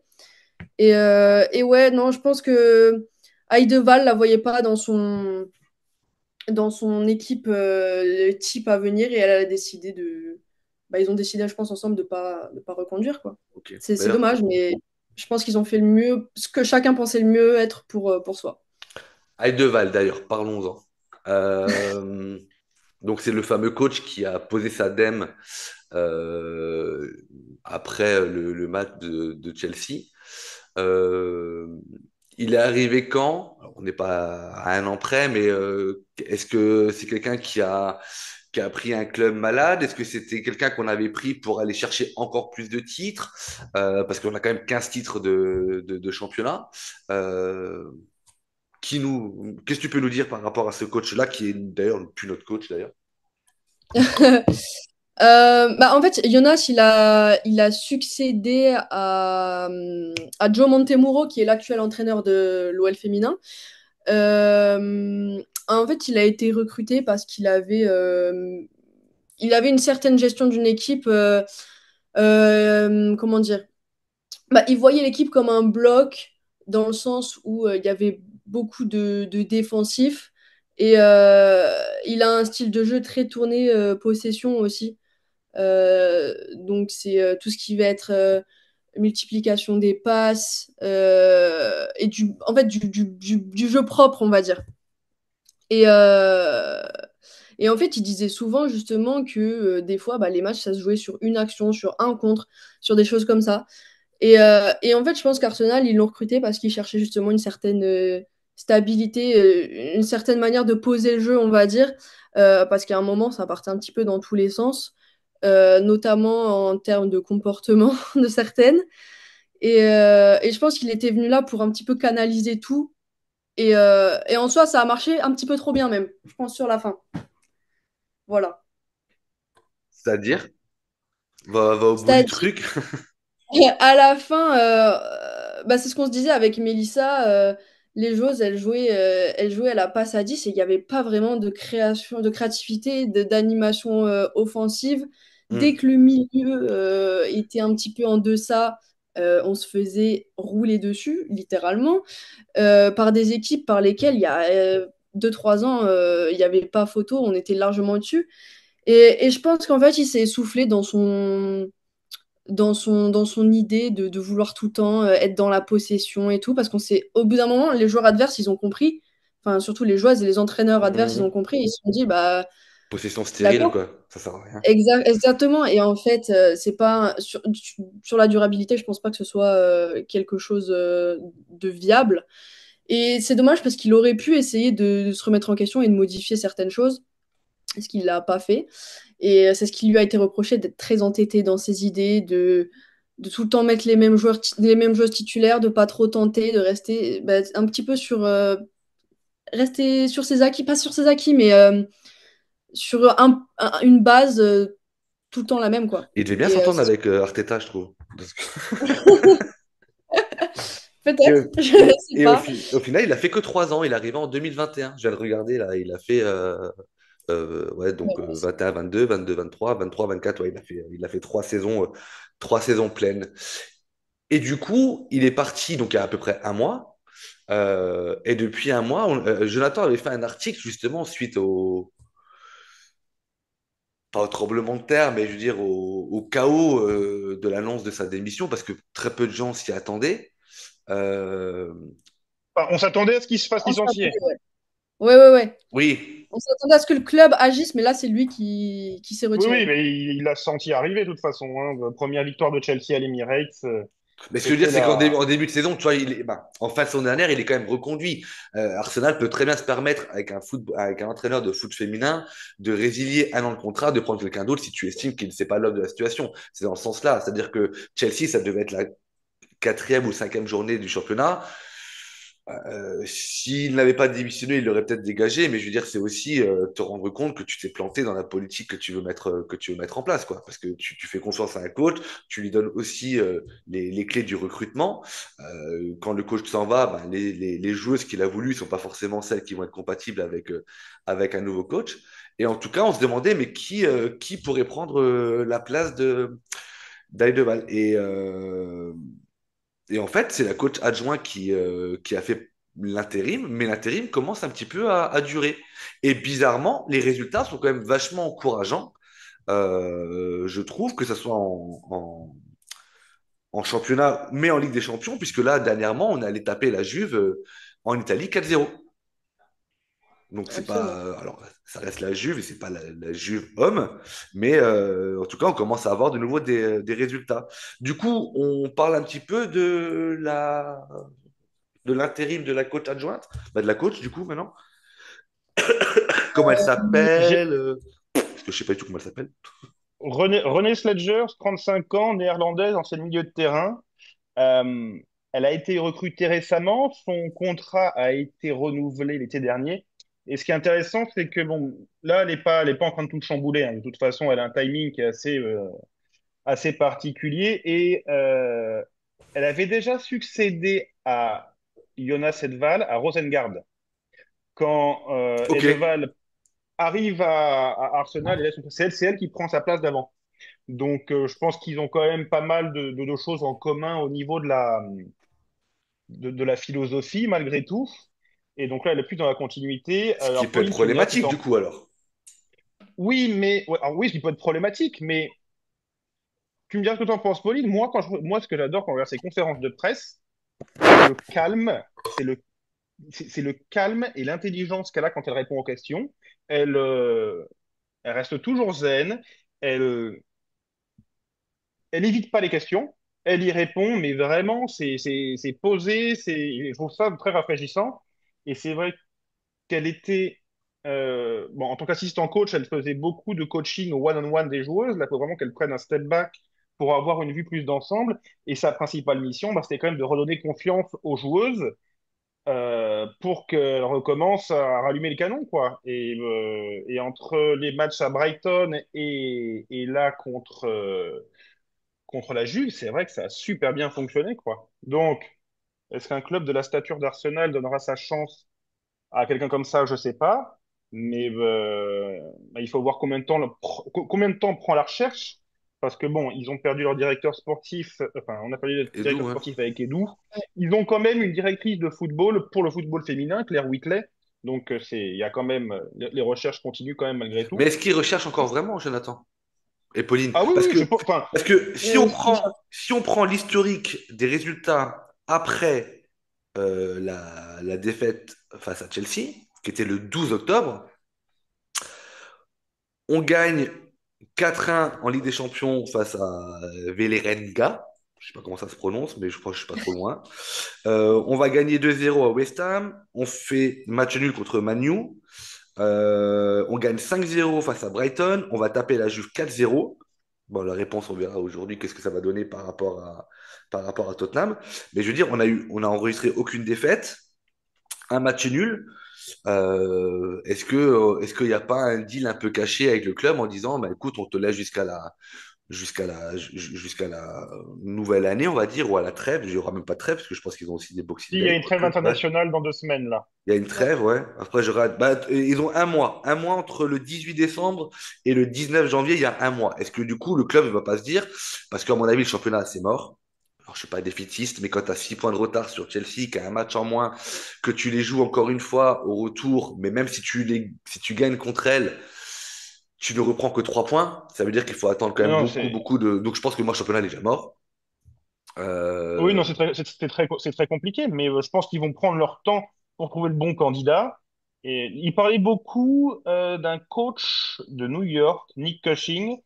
Et ouais, non, je pense que Heideval la voyait pas dans son équipe type à venir et elle a décidé de. Bah, ils ont décidé, je pense, ensemble de pas reconduire, quoi. Ok. C'est D'ailleurs, dommage, mais je pense qu'ils ont fait le mieux, ce que chacun pensait le mieux être pour soi. Heideval, d'ailleurs, parlons-en. Euh, donc, c'est le fameux coach qui a posé sa dème euh, après le match de Chelsea. Euh, il est arrivé quand? Alors, on n'est pas à un an près, mais est-ce que c'est quelqu'un qui a pris un club malade? Est-ce que c'était quelqu'un qu'on avait pris pour aller chercher encore plus de titres? Parce qu'on a quand même 15 titres de championnat. Euh, qu'est-ce que tu peux nous dire par rapport à ce coach-là, qui est d'ailleurs plus notre coach d'ailleurs? Bah, en fait, Jonas, il a succédé à Joe Montemurro, qui est l'actuel entraîneur de l'OL féminin. En fait, il a été recruté parce il avait une certaine gestion d'une équipe. Comment dire? Bah, il voyait l'équipe comme un bloc dans le sens où il y avait beaucoup de défensifs et il a un style de jeu très tourné possession aussi. Donc c'est tout ce qui va être multiplication des passes et en fait du jeu propre, on va dire. Et, Et en fait, il disait souvent justement que des fois, bah, les matchs, ça se jouait sur une action, sur un contre, sur des choses comme ça. Et en fait, je pense qu'Arsenal, ils l'ont recruté parce qu'ils cherchaient justement une certaine stabilité, une certaine manière de poser le jeu, on va dire, parce qu'à un moment, ça partait un petit peu dans tous les sens, notamment en termes de comportement de certaines. Et je pense qu'il était venu là pour un petit peu canaliser tout. Et en soi, ça a marché un petit peu trop bien même, je pense, sur la fin. Voilà. C'est-à-dire, va au bout du C'est-à-dire truc. à la fin, bah, c'est ce qu'on se disait avec Mélissa. Les joueuses, elles jouaient à la passe à 10 et il n'y avait pas vraiment de création, de créativité, d'animation offensive. Dès Hmm. que le milieu était un petit peu en deçà, on se faisait rouler dessus, littéralement, par des équipes par lesquelles il y a 2-3 ans, il n'y avait pas photo, on était largement au-dessus. Et je pense qu'en fait, il s'est essoufflé dans son idée de vouloir tout le temps être dans la possession et tout, parce qu'on sait, au bout d'un moment, les joueurs adverses, ils ont compris, enfin, surtout les joueuses et les entraîneurs adverses, ils ont Mhm. compris, ils se sont dit, bah, Possession stérile, d'accord, quoi. Ça sert à rien. exactement, et en fait, c'est pas, sur la durabilité, je pense pas que ce soit quelque chose de viable, et c'est dommage parce qu'il aurait pu essayer de se remettre en question et de modifier certaines choses, ce qu'il l'a pas fait. Et c'est ce qui lui a été reproché d'être très entêté dans ses idées, de tout le temps mettre les mêmes joueurs, les mêmes joueurs titulaires, de pas trop tenter, de rester bah, un petit peu rester sur ses acquis, pas sur ses acquis, mais sur une base tout le temps la même, quoi. Il devait bien Et s'entendre avec Arteta, je trouve. Parce que- Et, peut-être, au, je sais pas. au final, il a fait que 3 ans. Il est arrivé en 2021. Je viens de regarder là. Il a fait ouais, donc Ouais, 21, 22, 22, 23, 23, 24. Ouais, il a fait 3 saisons pleines. Et du coup, il est parti donc il y a à peu près un mois. Et depuis un mois, Jonathan avait fait un article justement suite pas au tremblement de terre, mais je veux dire au chaos de l'annonce de sa démission, parce que très peu de gens s'y attendaient. Euh, Enfin, on s'attendait à ce qu'il se fasse on s'attendait, licencier. ouais. Ouais, ouais, ouais. oui, On s'attendait à ce que le club agisse, mais là, c'est lui qui s'est Oui, oui, retiré. mais il l'a senti arriver de toute façon. Hein. Première victoire de Chelsea à l'Emirates, mais ce que je veux dire, c'était c'est la. en début de saison, tu vois, en fin de saison dernière, il est quand même reconduit. Arsenal peut très bien se permettre, avec un entraîneur de foot féminin, de résilier un an de contrat, de prendre quelqu'un d'autre si tu estimes qu'il ne sait pas l'homme de la situation. C'est dans ce sens-là. C'est-à-dire que Chelsea, ça devait être la quatrième ou cinquième journée du championnat. S'il n'avait pas démissionné, il l'aurait peut-être dégagé, mais je veux dire, c'est aussi te rendre compte que tu t'es planté dans la politique que tu veux mettre en place, quoi. Parce que tu fais confiance à un coach, tu lui donnes aussi les clés du recrutement. Quand le coach s'en va, ben, les joueuses qu'il a voulu ne sont pas forcément celles qui vont être compatibles avec un nouveau coach. Et en tout cas, on se demandait, mais qui pourrait prendre la place de d'Aideval. Et en fait, c'est la coach adjoint qui a fait l'intérim, mais l'intérim commence un petit peu à durer. Et bizarrement, les résultats sont quand même vachement encourageants. Je trouve que ce soit en championnat, mais en Ligue des Champions, puisque là, dernièrement, on est allé taper la Juve en Italie 4-0. Donc c'est Absolument. pas, alors ça reste la Juve et c'est pas la Juve homme, mais en tout cas on commence à avoir de nouveau des résultats. Du coup, on parle un petit peu de l'intérim de la coach adjointe, bah, de la coach du coup maintenant. Comment elle J'ai s'appelle parce que je sais pas du tout comment elle s'appelle. René Sledger, 35 ans, néerlandaise, ancienne milieu de terrain. Euh, Elle a été recrutée récemment. Son contrat a été renouvelé l'été dernier. Et ce qui est intéressant, c'est que bon, là, elle est pas en train de tout chambouler. Hein. De toute façon, elle a un timing qui est assez particulier. Et elle avait déjà succédé à Jonas Edval à Rosengard. Quand Ok. Edeval arrive à Arsenal, et là, c'est elle qui prend sa place d'avant. Donc, je pense qu'ils ont quand même pas mal de choses en commun au niveau de la philosophie, malgré tout. Et donc là, elle est plus dans la continuité. Ce qui Alors, peut être Pauline, tu me diras, problématique du coup alors. oui, mais ouais, alors oui, ce qui peut être problématique, mais tu me diras ce que tu en penses, Pauline. Moi, ce que j'adore quand on regarde ces conférences de presse, c'est le calme, c'est le c'est le calme et l'intelligence qu'elle a quand elle répond aux questions. Elle, elle reste toujours zen. Elle, elle évite pas les questions. Elle y répond, mais vraiment, c'est posé. Je trouve ça très rafraîchissant. Et c'est vrai qu'elle était, bon, en tant qu'assistant coach, elle faisait beaucoup de coaching au one-on-one des joueuses. Là, il faut vraiment qu'elle prenne un step back pour avoir une vue plus d'ensemble. Et sa principale mission, bah, c'était quand même de redonner confiance aux joueuses pour qu'elles recommencent à rallumer le canon, quoi. Et entre les matchs à Brighton et là contre la Juve, c'est vrai que ça a super bien fonctionné, quoi. Donc, est-ce qu'un club de la stature d'Arsenal donnera sa chance à quelqu'un comme ça, je sais pas, mais bah, il faut voir combien de temps prend la recherche, parce que bon, ils ont perdu leur directeur sportif, enfin, on a perdu le Et directeur d'où, hein. sportif avec Edu. Ils ont quand même une directrice de football pour le football féminin, Claire Whitley. Donc il y a quand même les recherches continuent quand même malgré Mais tout. est-ce qu'ils recherchent encore vraiment, Jonathan et Pauline? Ah oui, Parce oui, que, enfin, parce que Oui, si on prend l'historique des résultats après la défaite face à Chelsea, qui était le 12 octobre, on gagne 4-1 en Ligue des Champions face à Vålerenga. Je sais pas comment ça se prononce, mais je crois que je suis pas trop loin. On va gagner 2-0 à West Ham. On fait match nul contre Manu. On gagne 5-0 face à Brighton. On va taper la Juve 4-0. Bon, la réponse, on verra aujourd'hui qu'est-ce que ça va donner par rapport à Tottenham. Mais je veux dire, on a enregistré aucune défaite, un match nul. Est-ce qu'il n'y a pas un deal un peu caché avec le club en disant, bah, écoute, on te laisse jusqu'à la nouvelle année, on va dire, ou à la trêve. Il n'y aura même pas de trêve, parce que je pense qu'ils ont aussi des Boxing il y a Day. une trêve Quoique, ouais. internationale dans 2 semaines là. Il y a une ouais. trêve, ouais. Après, je rate. Bah, ils ont un mois. Un mois entre le 18 décembre et le 19 janvier, il y a un mois. Est-ce que du coup, le club ne va pas se dire, parce qu'à mon avis, le championnat, c'est mort. Alors, je suis pas défaitiste, mais quand tu as 6 points de retard sur Chelsea, qui a un match en moins, que tu les joues encore une fois au retour, mais même si tu gagnes contre elle, tu ne reprends que 3 points, ça veut dire qu'il faut attendre quand même Non, beaucoup, c'est beaucoup de. Donc, je pense que moi, le championnat il est déjà mort. Oui, non, Euh, c'est très compliqué, mais je pense qu'ils vont prendre leur temps pour trouver le bon candidat. Et il parlait beaucoup d'un coach de New York, Nick Cushing,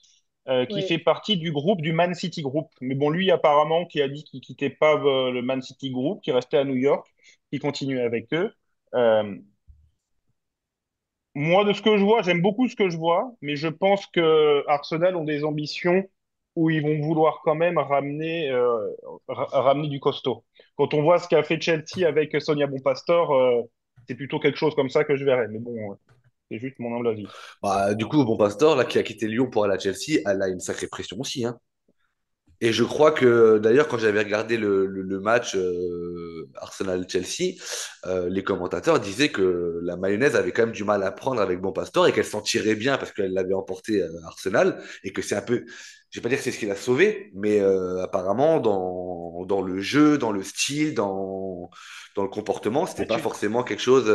qui Ouais. fait partie du groupe du Man City Group. Mais bon, lui, apparemment, qui a dit qu'il quittait pas le Man City Group, qui restait à New York, qui continuait avec eux. Euh, Moi, de ce que je vois, j'aime beaucoup ce que je vois, mais je pense que Arsenal ont des ambitions où ils vont vouloir quand même ramener du costaud. Quand on voit ce qu'a fait Chelsea avec Sonia Bonpastor, c'est plutôt quelque chose comme ça que je verrais. Mais bon, c'est juste mon humble avis. Bah, du coup, bon Pastor, là, qui a quitté Lyon pour aller à Chelsea, elle a une sacrée pression aussi, hein. Et je crois que d'ailleurs, quand j'avais regardé le match Arsenal-Chelsea, les commentateurs disaient que la mayonnaise avait quand même du mal à prendre avec Bon Pastor et qu'elle s'en tirait bien parce qu'elle l'avait emporté Arsenal et que c'est un peu, je vais pas dire que c'est ce qui l'a sauvé, mais apparemment dans le jeu, dans le style, dans le comportement, c'était Ah, pas forcément quelque chose.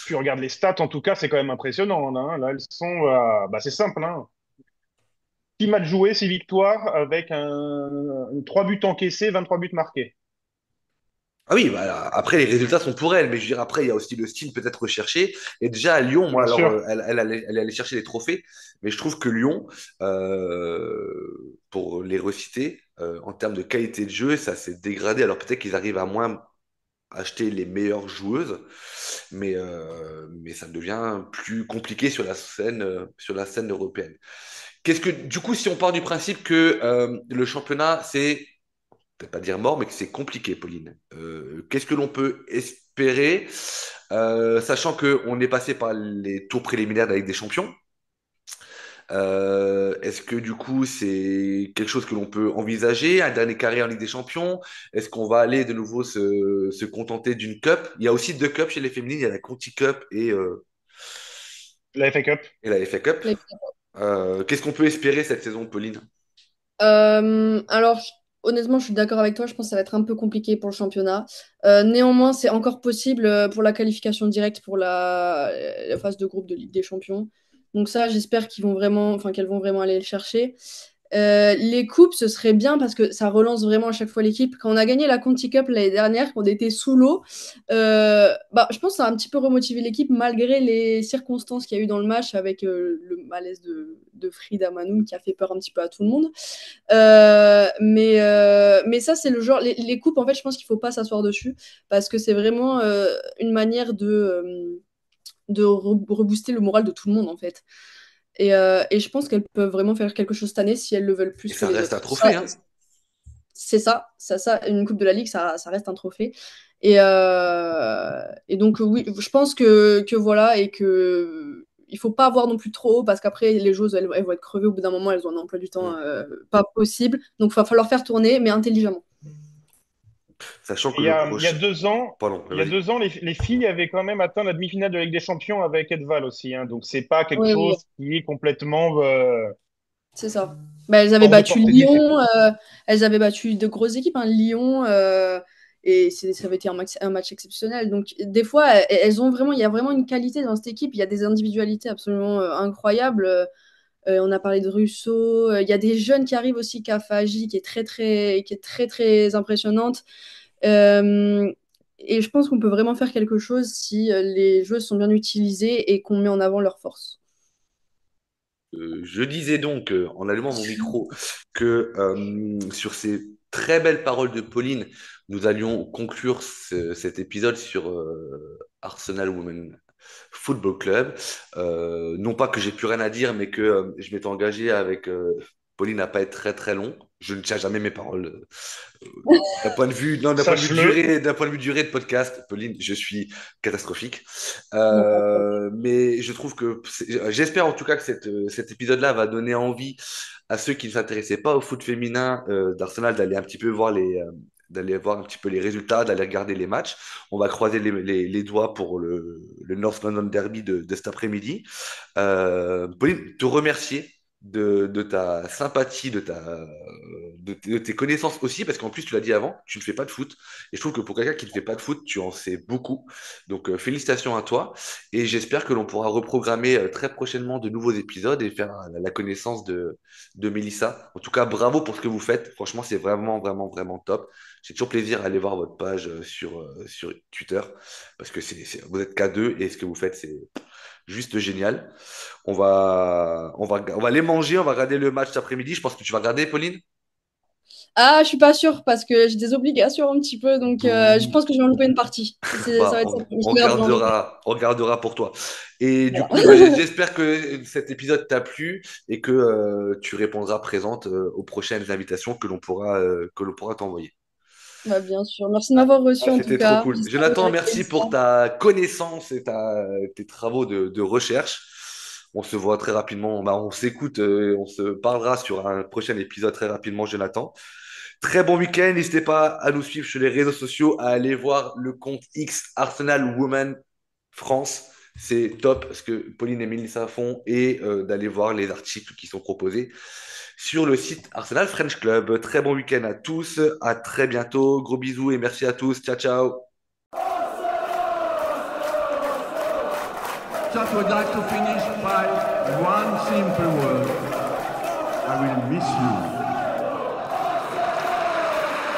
tu regardes les stats, en tout cas, c'est quand même impressionnant, là, hein. Là, elles sont, bah, c'est simple, hein. 6 matchs joués, 6 victoires, avec 3 buts encaissés, 23 buts marqués. Ah oui, bah, après les résultats sont pour elle, mais je veux dire après il y a aussi le style peut-être recherché. Et déjà à Lyon, moi Bien alors sûr. elle est allée chercher les trophées, mais je trouve que Lyon, pour les reciter, en termes de qualité de jeu, ça s'est dégradé. Alors peut-être qu'ils arrivent à moins acheter les meilleures joueuses, mais ça devient plus compliqué sur la scène européenne. Qu'est-ce que du coup si on part du principe que le championnat c'est peut-être pas dire mort, mais que c'est compliqué, Pauline. Qu'est-ce que l'on peut espérer, sachant qu'on est passé par les tours préliminaires de la Ligue des Champions? Est-ce que du coup c'est quelque chose que l'on peut envisager, un dernier carré en Ligue des Champions? Est-ce qu'on va aller de nouveau se contenter d'une cup? Il y a aussi deux cups chez les féminines, il y a la Conti Cup La FA Cup. et la FA Cup. Qu'est-ce qu'on peut espérer cette saison, Pauline? Alors, honnêtement, je suis d'accord avec toi. Je pense que ça va être un peu compliqué pour le championnat. Néanmoins, c'est encore possible pour la qualification directe pour la phase de groupe de Ligue des Champions. Donc ça, j'espère qu'ils vont vraiment, enfin, qu'elles vont vraiment aller le chercher. Les coupes, ce serait bien parce que ça relance vraiment à chaque fois l'équipe. Quand on a gagné la Conti Cup l'année dernière, quand on était sous l'eau, je pense que ça a un petit peu remotivé l'équipe malgré les circonstances qu'il y a eu dans le match avec le malaise de Frida Manoum qui a fait peur un petit peu à tout le monde. Mais ça, c'est le genre. Les coupes, en fait, je pense qu'il ne faut pas s'asseoir dessus parce que c'est vraiment une manière de rebooster le moral de tout le monde, en fait. Et je pense qu'elles peuvent vraiment faire quelque chose cette année si elles le veulent Et plus que ça les reste un autres. trophée, hein. C'est ça, une Coupe de la Ligue, ça reste un trophée. Et donc, oui, je pense que voilà, et que il faut pas avoir non plus trop haut, parce qu'après, les joueuses, elles vont être crevées au bout d'un moment, elles ont un emploi du temps Mm. pas possible. Donc, il va falloir faire tourner, mais intelligemment. Sachant que Il y le a, il y a prochain. 2 ans, Pardon, il y a vas-y. 2 ans, les filles avaient quand même atteint la demi-finale de la Ligue des Champions avec Edval aussi, hein. Donc c'est pas quelque Oui, oui, chose qui est complètement c'est ça. Bah, elles avaient hors de battu portée de l'effet. Lyon, elles avaient battu de grosses équipes, hein, Lyon, et ça avait été un match exceptionnel. Donc, des fois, elles ont vraiment, il y a vraiment une qualité dans cette équipe. Il y a des individualités absolument incroyables. On a parlé de Russo. Il y a des jeunes qui arrivent aussi, Kafaji, qui est très, très impressionnante. Euh, et je pense qu'on peut vraiment faire quelque chose si les joueuses sont bien utilisées et qu'on met en avant leurs forces. Je disais donc, en allumant mon micro, que sur ces très belles paroles de Pauline, nous allions conclure cet épisode sur Arsenal Women Football Club. Non pas que j'ai plus rien à dire, mais que je m'étais engagé avec Pauline à pas être très très long. Je ne tiens jamais mes paroles. D'un point de vue, non, Sache-le. d'un point de vue durée de podcast, Pauline, je suis catastrophique. Non, pas de problème. Mais je trouve que, j'espère en tout cas que cet épisode-là va donner envie à ceux qui ne s'intéressaient pas au foot féminin d'Arsenal d'aller un petit peu voir d'aller voir un petit peu les résultats, d'aller regarder les matchs. On va croiser les doigts pour le North London Derby de cet après-midi. Pauline, te remercier de ta sympathie, de tes connaissances aussi, parce qu'en plus, tu l'as dit avant, tu ne fais pas de foot. Et je trouve que pour quelqu'un qui ne fait pas de foot, tu en sais beaucoup. Donc, félicitations à toi. Et j'espère que l'on pourra reprogrammer très prochainement de nouveaux épisodes et faire la connaissance de Mélissa. En tout cas, bravo pour ce que vous faites. Franchement, c'est vraiment, vraiment, vraiment top. J'ai toujours plaisir à aller voir votre page sur Twitter, parce que vous êtes K2 et ce que vous faites, c'est juste génial. On va aller manger, on va regarder le match cet après-midi. Je pense que tu vas regarder, Pauline. Ah, je suis pas sûre parce que j'ai des obligations un petit peu, donc je Bouh. pense que je vais en louper une partie. Ça va Bah, être ça. Je regarde en replay. on regardera pour toi. Et du Voilà. coup, bah, j'espère que cet épisode t'a plu et que tu répondras présente aux prochaines invitations que l'on pourra t'envoyer. Bah, bien sûr. Merci de m'avoir reçu Ah, en tout c'était trop cas. cool. J'espère que ça Jonathan, va créer merci ça. pour ta connaissance et tes travaux de recherche. On se voit très rapidement. Bah, on s'écoute, on se parlera sur un prochain épisode très rapidement, Jonathan. Très bon week-end. N'hésitez pas à nous suivre sur les réseaux sociaux, à aller voir le compte X Arsenal Women France. C'est top ce que Pauline et Mélissa font et d'aller voir les articles qui sont proposés sur le site Arsenal French Club. Très bon week-end à tous. À très bientôt. Gros bisous et merci à tous. Ciao, ciao. Just would like to finish by one simple word. I will miss you.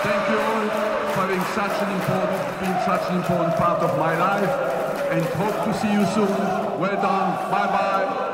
Thank you all for being such an important part of my life, and hope to see you soon. Well done. Bye bye.